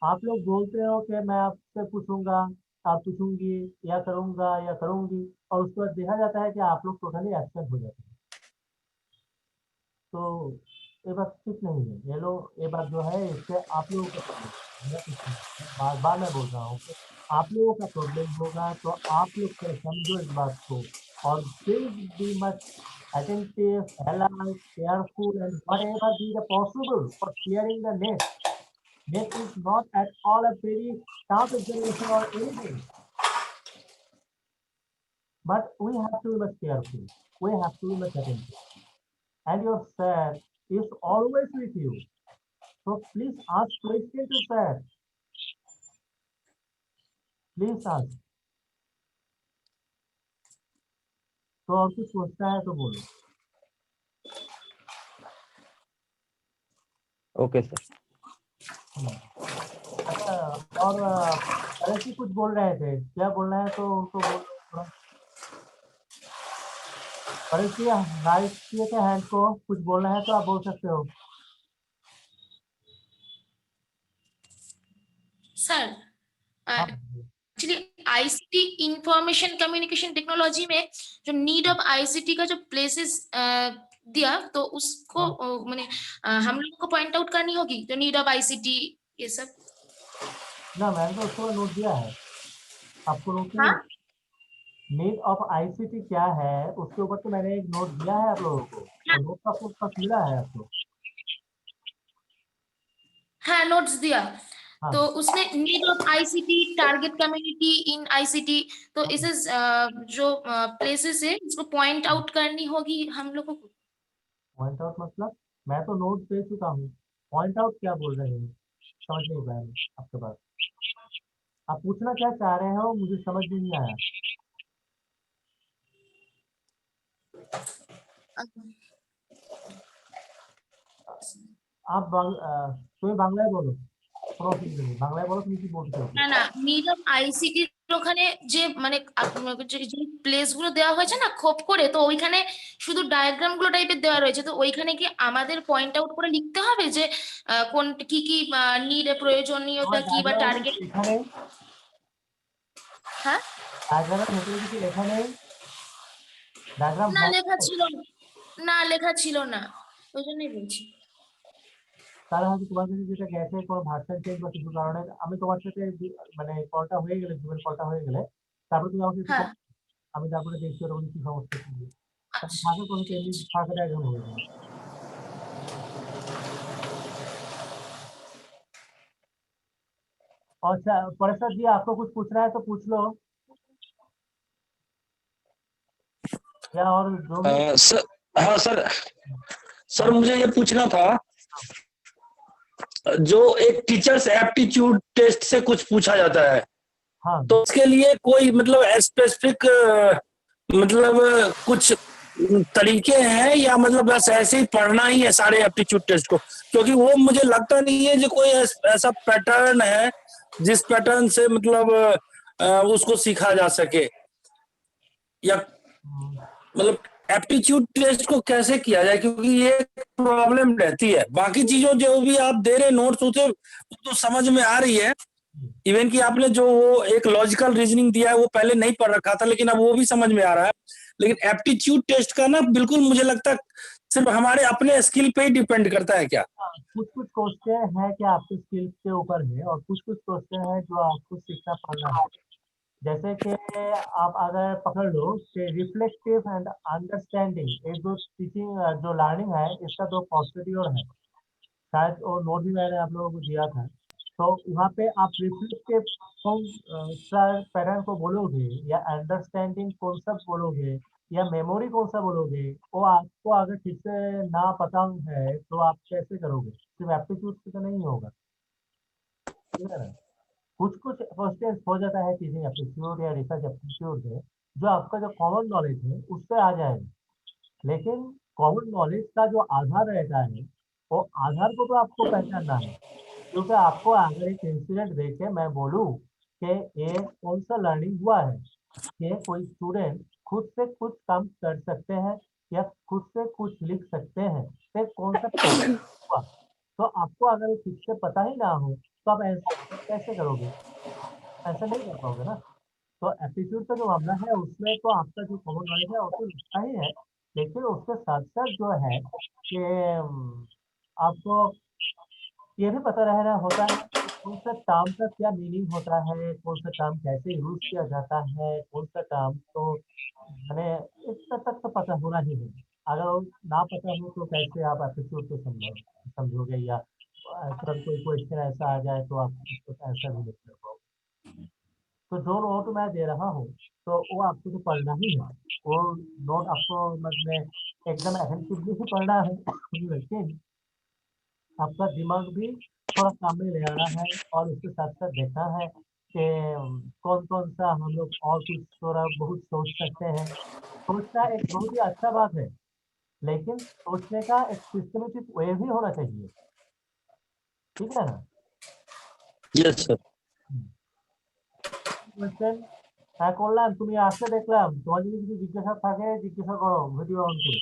आप लोग बोलते हो कि मैं आपसे पूछूंगा, आप पूछूंगी या करूंगी, और उसके बाद देखा जाता है कि आप लोग टोटली एब्सेंट हो जाते हैं। तो ये बात ठीक नहीं है। ये बात जो है इससे आप लोगों का प्रॉब्लम है, मेरा कुछ नहीं है। बार बार मैं बोल रहा हूँ कि आप लोगों का प्रॉब्लम होगा तो आप लोग को समझो इस बात को, और please be much attentive, alert, careful, and whatever be the possible for clearing the net. Net is not at all a very tough examination or anything, but we have to be much careful. We have to be much attentive. And your sir is always with you. So please ask question to sir. Please ask. तो और कुछ सोचता है तो बोलो। Okay sir. अच्छा, और ऐसे कुछ बोल रहे थे, क्या बोलना है तो उनको बोलो थोड़ा। परेशी राइट किए थे हैंड को, कुछ बोलना है तो आप बोल सकते हो। सर हाँ, actually ICT information communication technology में जो नीड ऑफ आईसीटी का जो प्लेसेस दिया, तो उसको मैंने हम लोग को पॉइंट आउट करनी होगी, जो नीड ऑफ आईसीटी ये सब। ना मैंने तो उसको नोट दिया है, आपको नोट हाँ नहीं। नीड ऑफ आईसीटी क्या है उसके ऊपर तो मैंने एक नोट दिया है आप लोगों को, और नोट तो आपको पास मिला है आपको। हाँ नोट्स दिया। हाँ, तो उसमें need of ICT, target community in ICT, तो इसे जो प्लेसेस है इसको पॉइंट आउट करनी होगी हम लोगों को। पॉइंट आउट मतलब मैं तो नोट दे चुका हूँ, पॉइंट आउट क्या बोल रहे हैं समझ नहीं पाया मैं आपके बात। आप पूछना क्या चाह रहे हो मुझे समझ में नहीं आया। आप তুমি বাংলায় বলো, কোনো অসুবিধা নেই, বাংলায় বলো তুমি কি বলতে চাইছো। না না, নিড অফ আইসিটি ওখানে যে মানে যে প্লেস গুলো দেওয়া হয়েছে না খোপ করে, তো ওইখানে শুধু ডায়াগ্রাম গুলো টাইপের দেওয়া রয়েছে, তো ওইখানে কি আমাদের পয়েন্ট আউট করে লিখতে হবে যে কোন কি কি নিড, প্রয়োজনীয়তা কি বা টার্গেট। এখানে হ্যাঁ ডায়াগ্রামের ভেতরে কিছু লেখা নেই, ডায়াগ্রাম না ব্ল্যাঙ্ক। লেখা ছিল না, লেখা ছিল না, ওই জন্যই বলছি। তাহলে হয়তো তোমার কাছে যেটা গেছে কোনো ভার্সন চেঞ্জ বা কিছু কারণে। আমি তোমার সাথে মানে কলটা হয়ে গেলে, জুমের কলটা হয়ে গেলে তারপর তুমি আমাকে একটু হ্যাঁ আমি তারপরে দেখছি ওরকম কি সমস্যা ছিল। আচ্ছা ফাঁকা কোনো এমনি ফাঁকা ডায়াগ্রাম হয়ে যাবে। अच्छा परिषद जी आपको कुछ पूछना है तो पूछ लो, या और जो भी। सर हाँ सर, सर मुझे ये पूछना था, जो एक टीचर्स एप्टीट्यूड टेस्ट से कुछ पूछा जाता है, हाँ तो उसके लिए कोई मतलब स्पेसिफिक मतलब कुछ तरीके हैं, या मतलब बस ऐसे ही पढ़ना ही है सारे एप्टीट्यूड टेस्ट को? क्योंकि वो मुझे लगता नहीं है जो कोई ऐसा पैटर्न है जिस पैटर्न से मतलब उसको सीखा जा सके, या मतलब एप्टीट्यूड टेस्ट को कैसे किया जाए, क्योंकि ये प्रॉब्लम रहती है। बाकी चीजों जो भी आप दे रहे नोट्स उसे तो समझ में आ रही है, इवन कि आपने जो वो एक लॉजिकल रीजनिंग दिया है वो पहले नहीं पढ़ रखा था, लेकिन अब वो भी समझ में आ रहा है। लेकिन एप्टीट्यूड टेस्ट का ना बिल्कुल मुझे लगता है सिर्फ हमारे अपने स्किल पे ही डिपेंड करता है क्या? कुछ कुछ क्वेश्चन है कि आपके स्किल्स के ऊपर है, और कुछ कुछ क्वेश्चन है जो आपको सीखना पड़ना है। जैसे कि आप अगर पकड़ लो कि रिफ्लेक्टिव एंड अंडरस्टैंडिंग, एक दो टीचिंग जो लर्निंग है इसका दो पॉस्टिट्यूड है, शायद वो नोट भी मैंने आप लोगों को दिया था। तो वहाँ पे आप रिफ्लेक्टिव कौन सा पैटर्न को बोलोगे, या अंडरस्टैंडिंग कॉन्सेप्ट बोलोगे, या मेमोरी कौन सा बोलोगे, वो आपको अगर ठीक से ना पता है तो आप कैसे करोगे, सिर्फ एप्टीट्यूड से तो नहीं होगा। ठीक है ना? कुछ कुछ क्वेश्चन हो जाता है टीचिंग एप्टीट्यूड या रिसर्च एप्टीट्यूड में, जो आपका जो कॉमन नॉलेज है उससे आ जाएगा। लेकिन कॉमन नॉलेज का जो आधार रहता है वो आधार को तो आपको पहचानना है। क्योंकि आपको अगर एक इंसिडेंट देख के मैं बोलूँ कि ये कौन सा लर्निंग हुआ है, कि कोई स्टूडेंट खुद से कुछ काम कर सकते हैं या खुद से कुछ लिख सकते हैं, तो कौन सा हुआ। तो आपको अगर ठीक से पता ही ना हो तो आप ऐसे कैसे करोगे, ऐसा नहीं कर पाओगे ना। तो एप्टीट्यूड का जो मामला है उसमें तो आपका जो कॉमन नॉलेज है वो तो लगता ही है, लेकिन उसके साथ साथ जो है कि आपको ये भी पता रहना होता है कि कौन सा टर्म का क्या मीनिंग होता है, कौन सा टर्म कैसे यूज किया जाता है, कौन सा टर्म तो मैंने इतना तक तो पता होना ही है। अगर वो ना पता हो तो कैसे आप एप्टीट्यूड को समझोगे, या तुरंत कोई क्वेश्चन ऐसा आ जाए तो आप उसको आंसर भी नहीं कर पाओगे। तो जो नोट मैं दे रहा हूँ तो वो आपको तो पढ़ना ही है, वो नोट आपको मतलब एकदम अटेंटिवली ही पढ़ना है, लेकिन आपका दिमाग भी थोड़ा काम में ले आना है और उसके साथ साथ देखना है कि कौन कौन सा हम लोग और कुछ थोड़ा बहुत सोच सकते हैं। सोचना एक बहुत ही अच्छा बात है, लेकिन सोचने का एक सिस्टमेटिक वे भी होना चाहिए, ठीक है ना। Yes sir. কোয়েশ্চেন, হ্যাঁ করলাম, তুমি আসতে দেখলাম, তোমার যদি কিছু জিজ্ঞাসা থাকে জিজ্ঞাসা করো ভিডিও অন করে।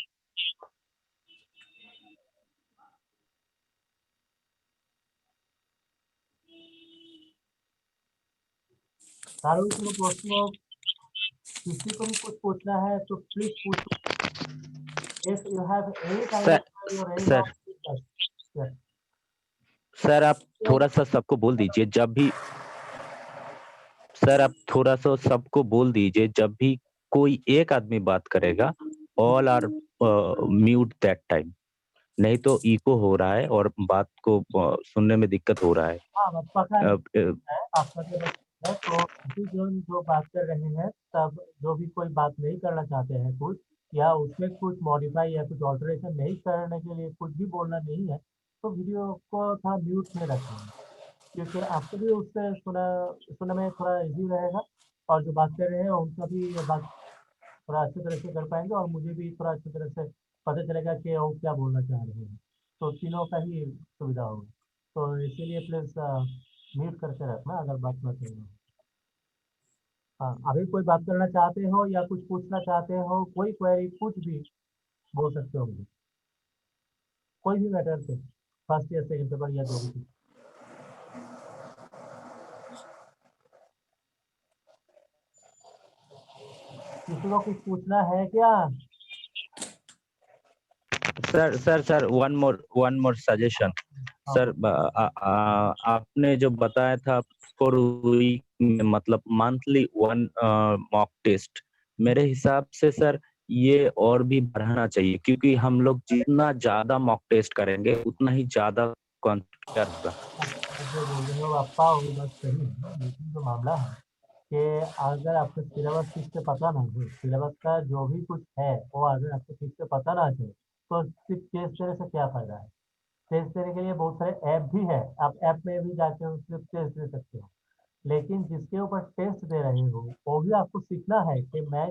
কারোর কোনো প্রশ্ন, किसी को भी कुछ पूछना है तो प्लीज पूछो। If you have any kind sir of query और any sir doubt, yes. Sir आप थोड़ा सा सबको बोल दीजिए जब भी सर आप थोड़ा सा सबको बोल दीजिए जब भी कोई एक आदमी बात करेगा all are mute that time, नहीं तो इको हो रहा है और बात को सुनने में दिक्कत हो रहा है। हाँ पता अ, है, अ, आपका जो है तो अभी जो बात कर रहे हैं तब जो भी कोई बात नहीं करना चाहते हैं कुछ, या उसमें कुछ मॉडिफाई या कुछ ऑल्टरेशन नहीं करने के लिए कुछ भी बोलना नहीं है, तो वीडियो को थोड़ा म्यूट में रखें, क्योंकि आपको भी उससे सुनने में थोड़ा इजी रहेगा, और जो बात कर रहे हैं उनका भी ये बात थोड़ा अच्छी तरह से कर पाएंगे, और मुझे भी थोड़ा अच्छी तरह से पता चलेगा कि वो क्या बोलना चाह रहे हैं, तो तीनों का ही सुविधा होगी। तो इसीलिए प्लीज म्यूट करके रखना अगर बात ना करना हो। हाँ, अभी कोई बात करना चाहते हो या कुछ पूछना चाहते हो, कोई क्वेरी कुछ भी बोल सकते हो मुझे, कोई भी मैटर पे, फर्स्ट या सेकंड पेपर या जो भी। किसी को कुछ पूछना है क्या? Sir one more suggestion. Sir आपने जो बताया था फॉर वीक में मतलब मंथली वन मॉक टेस्ट, मेरे हिसाब से सर ये और भी बढ़ाना चाहिए, क्योंकि हम लोग जितना ज्यादा मॉक टेस्ट करेंगे उतना ही ज्यादा कॉन्फिडेंस होगा। जो बोल रहे हो आपका वो बात सही है, लेकिन जो मामला है कि अगर आपको सिलेबस ठीक से पता ना हो, सिलेबस का जो भी कुछ है वो अगर आपको ठीक से पता ना चले, तो सिर्फ टेस्ट देने से क्या फायदा है। टेस्ट देने के लिए बहुत सारे ऐप भी है, आप ऐप में भी जाके उससे टेस्ट दे सकते हो, लेकिन जिसके ऊपर टेस्ट दे रहे हो वो भी आपको सीखना है कि मैं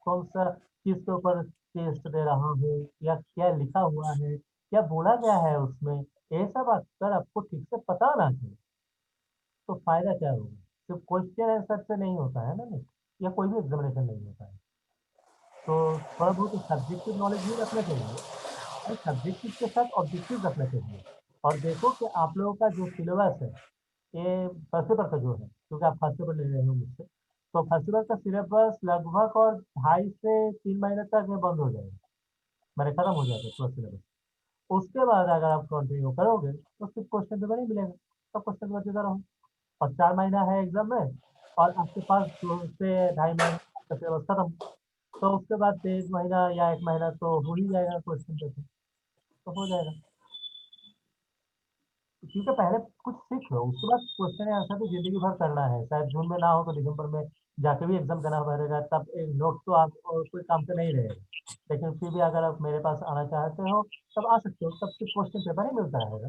कौन सा चीज के ऊपर टेस्ट दे रहा हूँ, या क्या लिखा हुआ है, क्या बोला गया है उसमें, ये सब अक्सर आपको ठीक से पता ना चले तो फायदा क्या होगा। सिर्फ क्वेश्चन आंसर से नहीं होता है ना, नहीं, या कोई भी एग्जामिनेशन नहीं होता है। तो थोड़ा बहुत सब्जेक्टिव नॉलेज भी रखना चाहिए, और सब्जेक्टिव के साथ ऑब्जेक्टिव रखना चाहिए। और देखो कि आप लोगों का जो सिलेबस है, ये फर्स्ट पेपर का जो है, क्योंकि आप फर्स्ट पेपर ले रहे हो मुझसे, तो फर्स्ट पेपर का सिलेबस लगभग और 2.5 से 3 महीने तक ये बंद हो जाएगा, मेरे खत्म हो जाएगा पूरा सिलेबस। उसके बाद अगर आप कंटिन्यू करोगे तो सिर्फ क्वेश्चन पेपर ही मिलेगा, तो क्वेश्चन पेपर देता रहो, और 4 महीना है एग्जाम में, और आपके पास 2 से ढाई महीने का सिलेबस खत्म, तो उसके बाद 1 महीना या 1 महीना तो हो ही जाएगा क्वेश्चन पेपर, तो हो जाएगा। क्योंकि पहले कुछ सीख लो, उसके बाद क्वेश्चन आंसर तो जिंदगी भर करना है, शायद जून में ना हो तो दिसंबर में जाके भी एग्जाम करना पड़ेगा, तब एक नोट तो आप कोई काम का नहीं रहेगा, लेकिन फिर भी अगर आप मेरे पास आना चाहते हो तब आ सकते हो, तब सिर्फ क्वेश्चन पेपर ही मिलता रहेगा।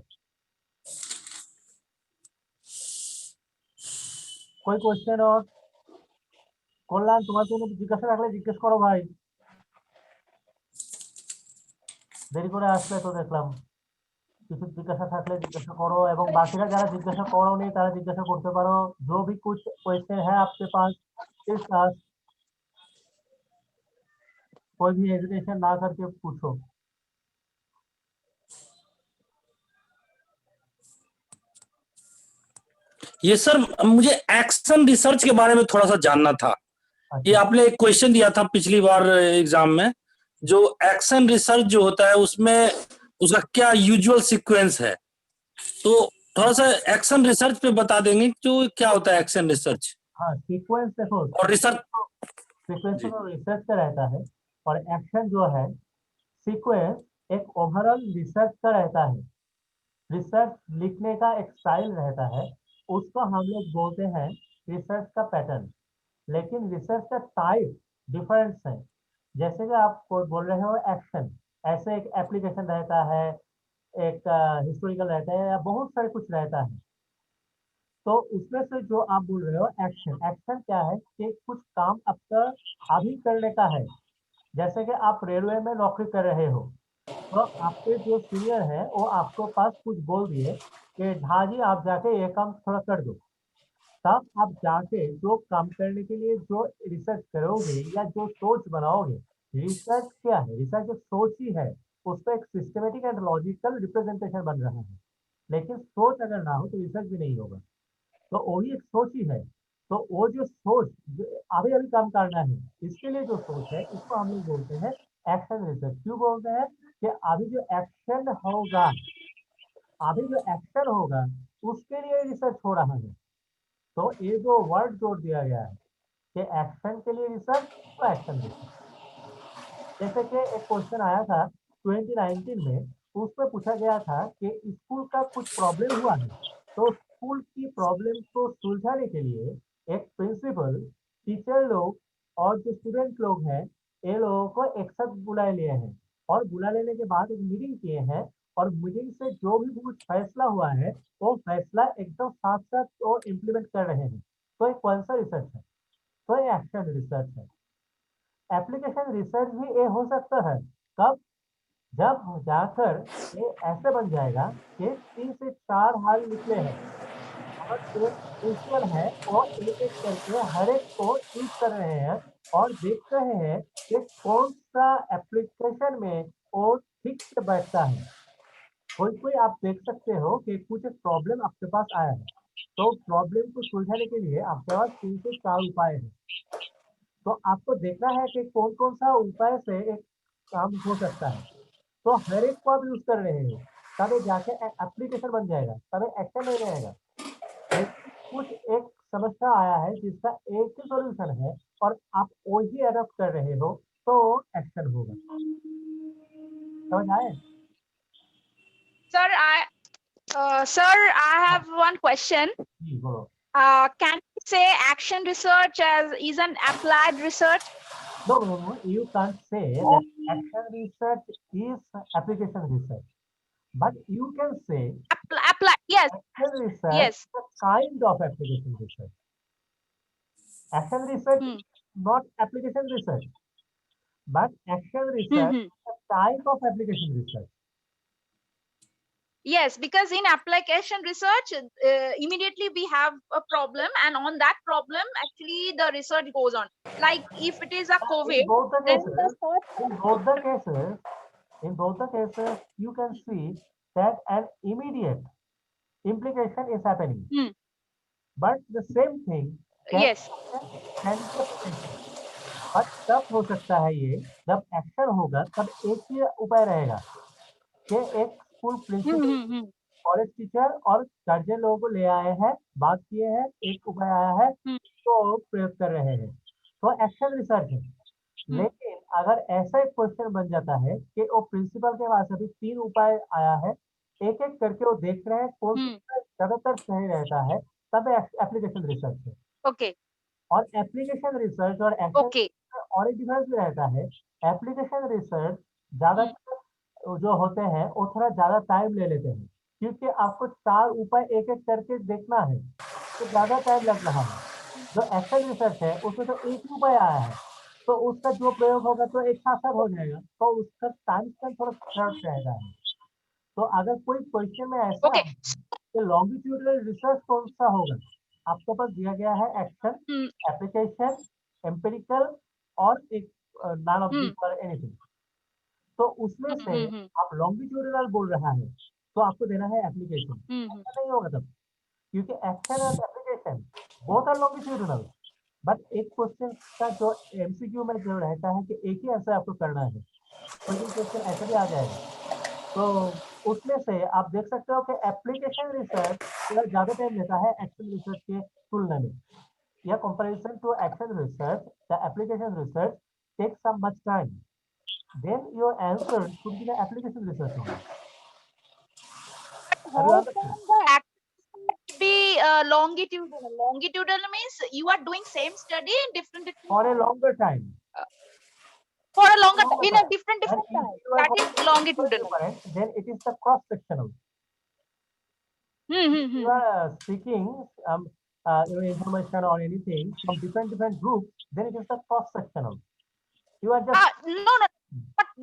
कोई क्वेश्चन और? কল্যাণ, তোমার কোনো জিজ্ঞাসা রাখলে জিজ্ঞেস করো ভাই, দেরি করে আসলে তো দেখলাম। কিছু জিজ্ঞাসা থাকলে জিজ্ঞাসা করো, এবং বাকিরা যারা জিজ্ঞাসা করো নি তারা জিজ্ঞাসা করতে পারো। जो भी कुछ क्वेश्चन है आपके पास, प्लीज आस्क, कोई भी हेजिटेशन ना करके पूछो। ये सर मुझे एक्शन रिसर्च के बारे में थोड़ा सा जानना था। ये अच्छा, आपने एक क्वेश्चन दिया था पिछली बार एग्जाम में, जो एक्शन रिसर्च जो होता है उसमें उसका क्या यूजुअल सीक्वेंस है, तो थोड़ा सा एक्शन रिसर्च पे बता देंगे जो क्या होता है एक्शन रिसर्च हाँ सीक्वेंस देखो, और रिसर्च। सीक्वेंस जी। तो रिसर्च का रहता है, और एक्शन जो है, सीक्वेंस एक ओवरऑल रिसर्च का रहता है। रिसर्च लिखने का एक स्टाइल रहता है, उसको हम लोग बोलते हैं रिसर्च का पैटर्न। लेकिन रिसर्च का टाइप डिफरेंस है। जैसे कि आप बोल रहे हो एक्शन, ऐसे एक एप्लीकेशन रहता है, एक हिस्टोरिकल रहता है, या बहुत सारे कुछ रहता है। तो उसमें से जो आप बोल रहे हो एक्शन, एक्शन क्या है कि कुछ काम आपका अभी करने का है। जैसे कि आप रेलवे में नौकरी कर रहे हो, तो आपके जो सीनियर है वो आपको पास कुछ बोल दिए कि झाजी आप जाके ये काम थोड़ा कर दो। तब आप जाके जो काम करने के लिए जो रिसर्च करोगे या जो सोच बनाओगे, रिसर्च क्या है? रिसर्च एक सोच ही है, उसका एक सिस्टमेटिक एंड लॉजिकल रिप्रेजेंटेशन बन रहा है। लेकिन सोच अगर ना हो तो रिसर्च भी नहीं होगा। तो वही एक सोच ही है। तो वो जो सोच जो अभी अभी काम करना है, इसके लिए जो सोच है इसको हम लोग बोलते हैं एक्शन रिसर्च। क्यों बोलते हैं? कि अभी जो एक्शन होगा, अभी जो एक्शन होगा उसके लिए रिसर्च हो रहा है। तो ये जो वर्ड जोड़ दिया गया है कि एक्शन के लिए रिसर्च, तो एक्शन रिसर्च। जैसे कि एक क्वेश्चन आया था 2019 में, उसमें पूछा गया था कि स्कूल का कुछ प्रॉब्लम हुआ है, तो स्कूल की प्रॉब्लम को सुलझाने के लिए एक प्रिंसिपल, टीचर लोग और जो स्टूडेंट लोग हैं, ये लोगों को एक साथ बुलाए लिए हैं, और बुला लेने के बाद एक मीटिंग किए हैं, और मीटिंग से जो भी कुछ फैसला हुआ है वो फैसला एकदम साथ साथ वो इम्प्लीमेंट कर रहे हैं। तो ये कौन सा रिसर्च है? तो ये एक्शन रिसर्च है। एप्लीकेशन रिसर्च भी ये हो सकता है कब? जब जाकर ये ऐसे बन जाएगा कि 3 से 4 हाल निकले हैं, और जो प्रिंसिपल है वो एक एक करके हर एक को चूज कर रहे हैं, और देख रहे हैं कि कौन सा एप्लीकेशन में वो ठीक से बैठता है। कोई कोई आप देख सकते हो कि कुछ एक प्रॉब्लम आपके पास आया है, तो प्रॉब्लम को सुलझाने के लिए आपके पास 3 से 4 उपाय हैं। तो आपको देखना है कि कौन कौन सा उपाय से एक काम हो सकता है। तो हर एक को आप यूज कर रहे हो, तब ये जाके एप्लीकेशन बन जाएगा, तब ये एक्शन नहीं रहेगा। लेकिन कुछ एक समस्या आया है जिसका एक ही सॉल्यूशन है, और आप वही अडॉप्ट कर रहे हो, तो एक्शन होगा। समझ आए? Sir, I have one question. जी बोलो। Can you say action research as is an applied research? No, you can't say that action research is application research, but you can say Apply, yes, action research yes. is a kind of application research. Action research Hmm. is not application research, but action research Mhm. is a type of application research. Yes, because in application research, immediately we have a problem, and on that problem, actually the research goes on. Like if it is a In COVID, both the then cases, the first in both the cases, you can see that an immediate implication is happening, Hmm. but the same thing can Yes. happen simultaneously. But तब हो सकता है ये, जब action होगा तब एक ही उपाय रहेगा कि एक school principal, Hmm. College teacher और गार्जियन लोगों को ले आए हैं, बात किए हैं, एक उपाय आया है, Hmm. तो प्रयोग कर रहे हैं, तो एक्शन रिसर्च है। Hmm. लेकिन अगर ऐसा एक क्वेश्चन बन जाता है कि वो प्रिंसिपल के पास अभी 3 उपाय आया है, एक एक करके वो देख रहे हैं कौन Hmm. सा ज्यादातर सही रहता है, तब एप्लीकेशन रिसर्च है। Okay. और एप्लीकेशन रिसर्च और एक्शन Okay. और एक डिफरेंस भी रहता है। Application research Hmm. ज्यादातर जो होते हैं वो थोड़ा ज्यादा टाइम ले लेते हैं, क्योंकि आपको 4 उपाय एक एक करके देखना है, तो ज्यादा टाइम लग रहा है। जो एक्शन रिसर्च है उसमें तो एक ही उपाय आया है, तो उसका जो प्रयोग होगा तो एक साथ साथ हो जाएगा, तो उसका टाइम स्पेंड थोड़ा शॉर्ट रहेगा है। तो अगर कोई क्वेश्चन में ऐसा Okay. कि लॉन्गिट्यूडनल रिसर्च कौन सा होगा, आपके पास दिया गया है एक्शन, Hmm. एप्लीकेशन, एम्पिरिकल और एक नॉन ऑफ दिस और एनीथिंग। तो उसमें से आप लॉन्गिट्यूडनल बोल रहा है तो आपको देना है एप्लीकेशन। ऐसा नहीं होगा तब, क्योंकि एक्शन और application both are longitudinal. But एक क्वेश्चन का जो एमसीक्यू में जो रहता है कि एक ही आंसर आपको करना है, कोई क्वेश्चन ऐसा भी आ जाएगा। तो उसमें से आप देख सकते हो कि एप्लीकेशन रिसर्च थोड़ा ज्यादा टाइम लेता है एक्शन रिसर्च के तुलना में, या comparison to action research the application research takes some much time, then your answer should be the application research only. Have you How understood? can the action be longitudinal? Longitudinal means you are doing same study in different For a longer time. for a longer in a time. different And if time. you are That going is to longitudinal. different, then it is the cross-sectional. If you are seeking information or anything from different groups, then it is the cross-sectional. You are just No, not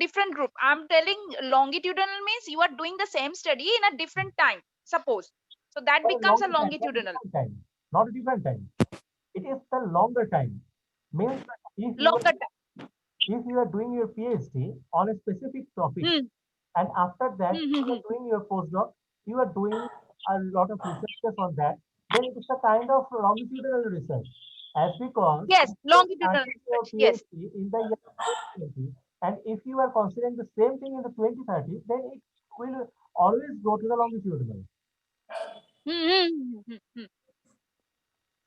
different group. I'm telling longitudinal means you are doing the same study in a different time. Suppose. So that for a becomes a longer time, longitudinal. not a different time. It is the longer time. Means if you Longer time. if you are doing your PhD on a specific topic, and after that you are doing your postdoc, you are doing a lot of researches on that, then it is a kind of longitudinal research. As because Yes, if you are longitudinal starting your research. Yes. PhD in the year 2020, and if you are considering the same thing in the 2030, then it will always go to the longitudinal.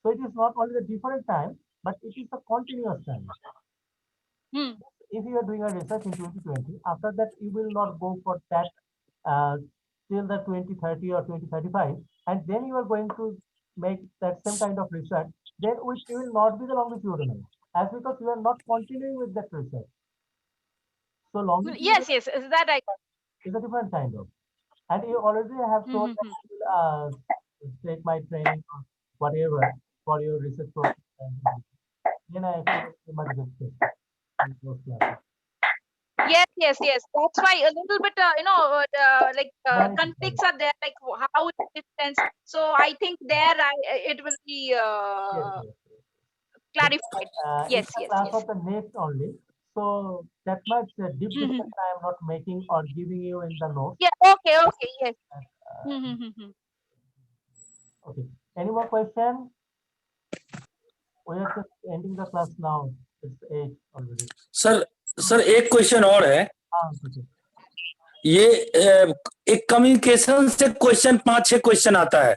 So it is not only the different time, but it is a continuous time. If you are doing a research in 2020, after that you will not go for that till the 2030 or 2035, and then you are going to make that same kind of research, then which will not be the longitudinal, as because you are not continuing with that research. So longitudinal Yes, is that I got. is a different kind of, and you already have told that you will take my training or whatever for your research program. Then I feel much good. Yes. That's why a little bit, conflicts are there, like how it depends. So I think there it will be clarified. Yes. It's a class of the next only. So that much deep discussion I am not making or giving you in the notes. Yeah. Okay. Yes. Okay. Any more question? We are just ending the class now. It's 8 already. Sir एक question और है। हाँ, okay. ये एक communication से question 5-6 question आता है।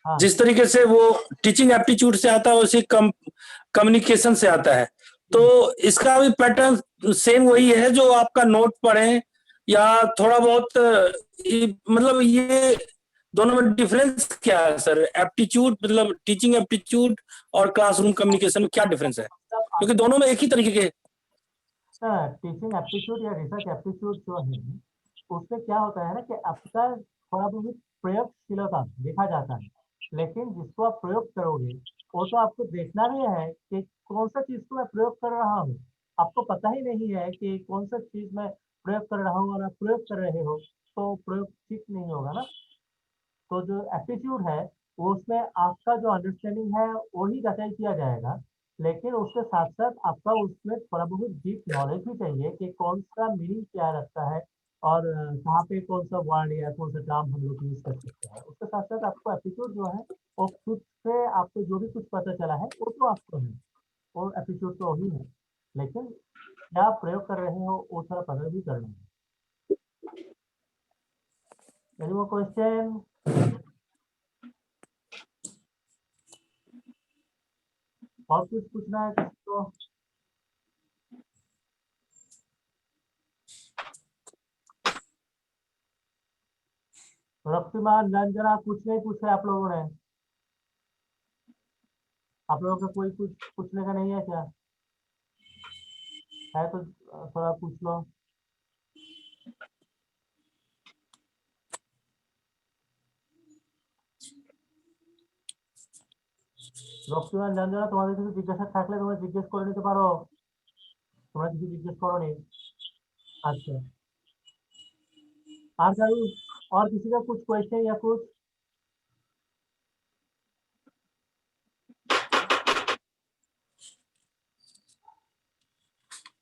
हाँ. जिस तरीके से वो टीचिंग एप्टीट्यूड से आता है उसी कम्युनिकेशन से आता है, तो इसका भी पैटर्न सेम वही है जो आपका नोट पढ़े, या थोड़ा बहुत मतलब ये दोनों में डिफरेंस क्या है सर? एप्टीट्यूड मतलब टीचिंग एप्टीट्यूड और क्लासरूम कम्युनिकेशन में क्या डिफरेंस है? क्योंकि दोनों में एक ही तरीके के टीचिंग एप्टीट्यूड या रिसर्च एप्टीट्यूड जो है उसमें क्या होता है ना कि आपका थोड़ा बहुत प्रयोगशीलता देखा जाता है, लेकिन जिसको आप प्रयोग करोगे वो तो आपको देखना भी है कि कौन सा चीज को मैं प्रयोग कर रहा हूँ। आपको पता ही नहीं है कि कौन सा चीज मैं प्रयोग कर रहा हूँ और आप प्रयोग कर रहे हो तो प्रयोग ठीक नहीं होगा ना। तो जो एप्टीट्यूड है वो उसमें आपका जो अंडरस्टैंडिंग है वही जांचाई किया जाएगा, लेकिन उसके साथ साथ आपका उसमें थोड़ा बहुत डीप नॉलेज भी चाहिए कि कौन सा मीनिंग क्या रखता है और कहाँ पे कौन सा वर्ड या कौन सा टर्म हम लोग यूज कर सकते हैं। उसके साथ साथ आपको एप्टीट्यूड जो है वो खुद से आपको जो भी कुछ पता चला है वो तो आपको है, वो एप्टीट्यूड तो वही है, लेकिन क्या आप प्रयोग कर रहे हो वो थोड़ा पता भी करना है। Any more question? और कुछ पूछना है किसी को? रक्तिमान रंजना कुछ नहीं पूछे आप लोगों ने? आप लोगों का कोई कुछ पूछने का नहीं है क्या? है तो थोड़ा पूछ लो। রক্তিমান রঞ্জনা তোমাদের কিছু জিজ্ঞাসা থাকলে তোমরা জিজ্ঞেস করে নিতে পারো। তোমরা কিছু জিজ্ঞেস করো নি? আচ্ছা, আর কারো और किसी का कुछ क्वेश्चन या कुछ?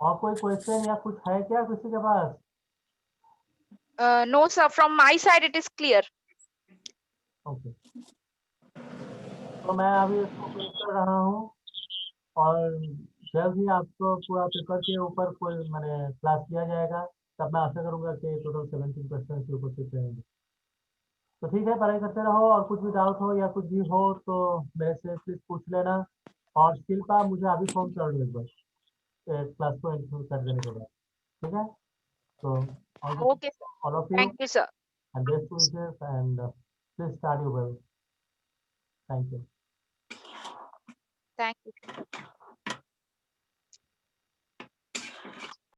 और कोई क्वेश्चन या कुछ है क्या किसी के पास? No, sir. From my side, it is clear. Okay, तो मैं अभी इसको क्लिक कर रहा हूँ और जब भी आपको पूरा पेपर के ऊपर कोई मैंने क्लास किया जाएगा तब मैं आशा करूंगा कि टोटल 17 क्वेश्चन के उपस्थित रहेंगे। तो ठीक है, पढ़ाई करते रहो और कुछ भी डाउट हो या कुछ भी हो तो मेरे से प्लीज पूछ लेना। और शिल्पा मुझे अभी फोन कर लो एक बार क्लास को इंक्लूड कर देने के बाद, ठीक है? तो Okay, sir. All of you Thank you, sir. and best wishes and please study well. Thank you. Thank you.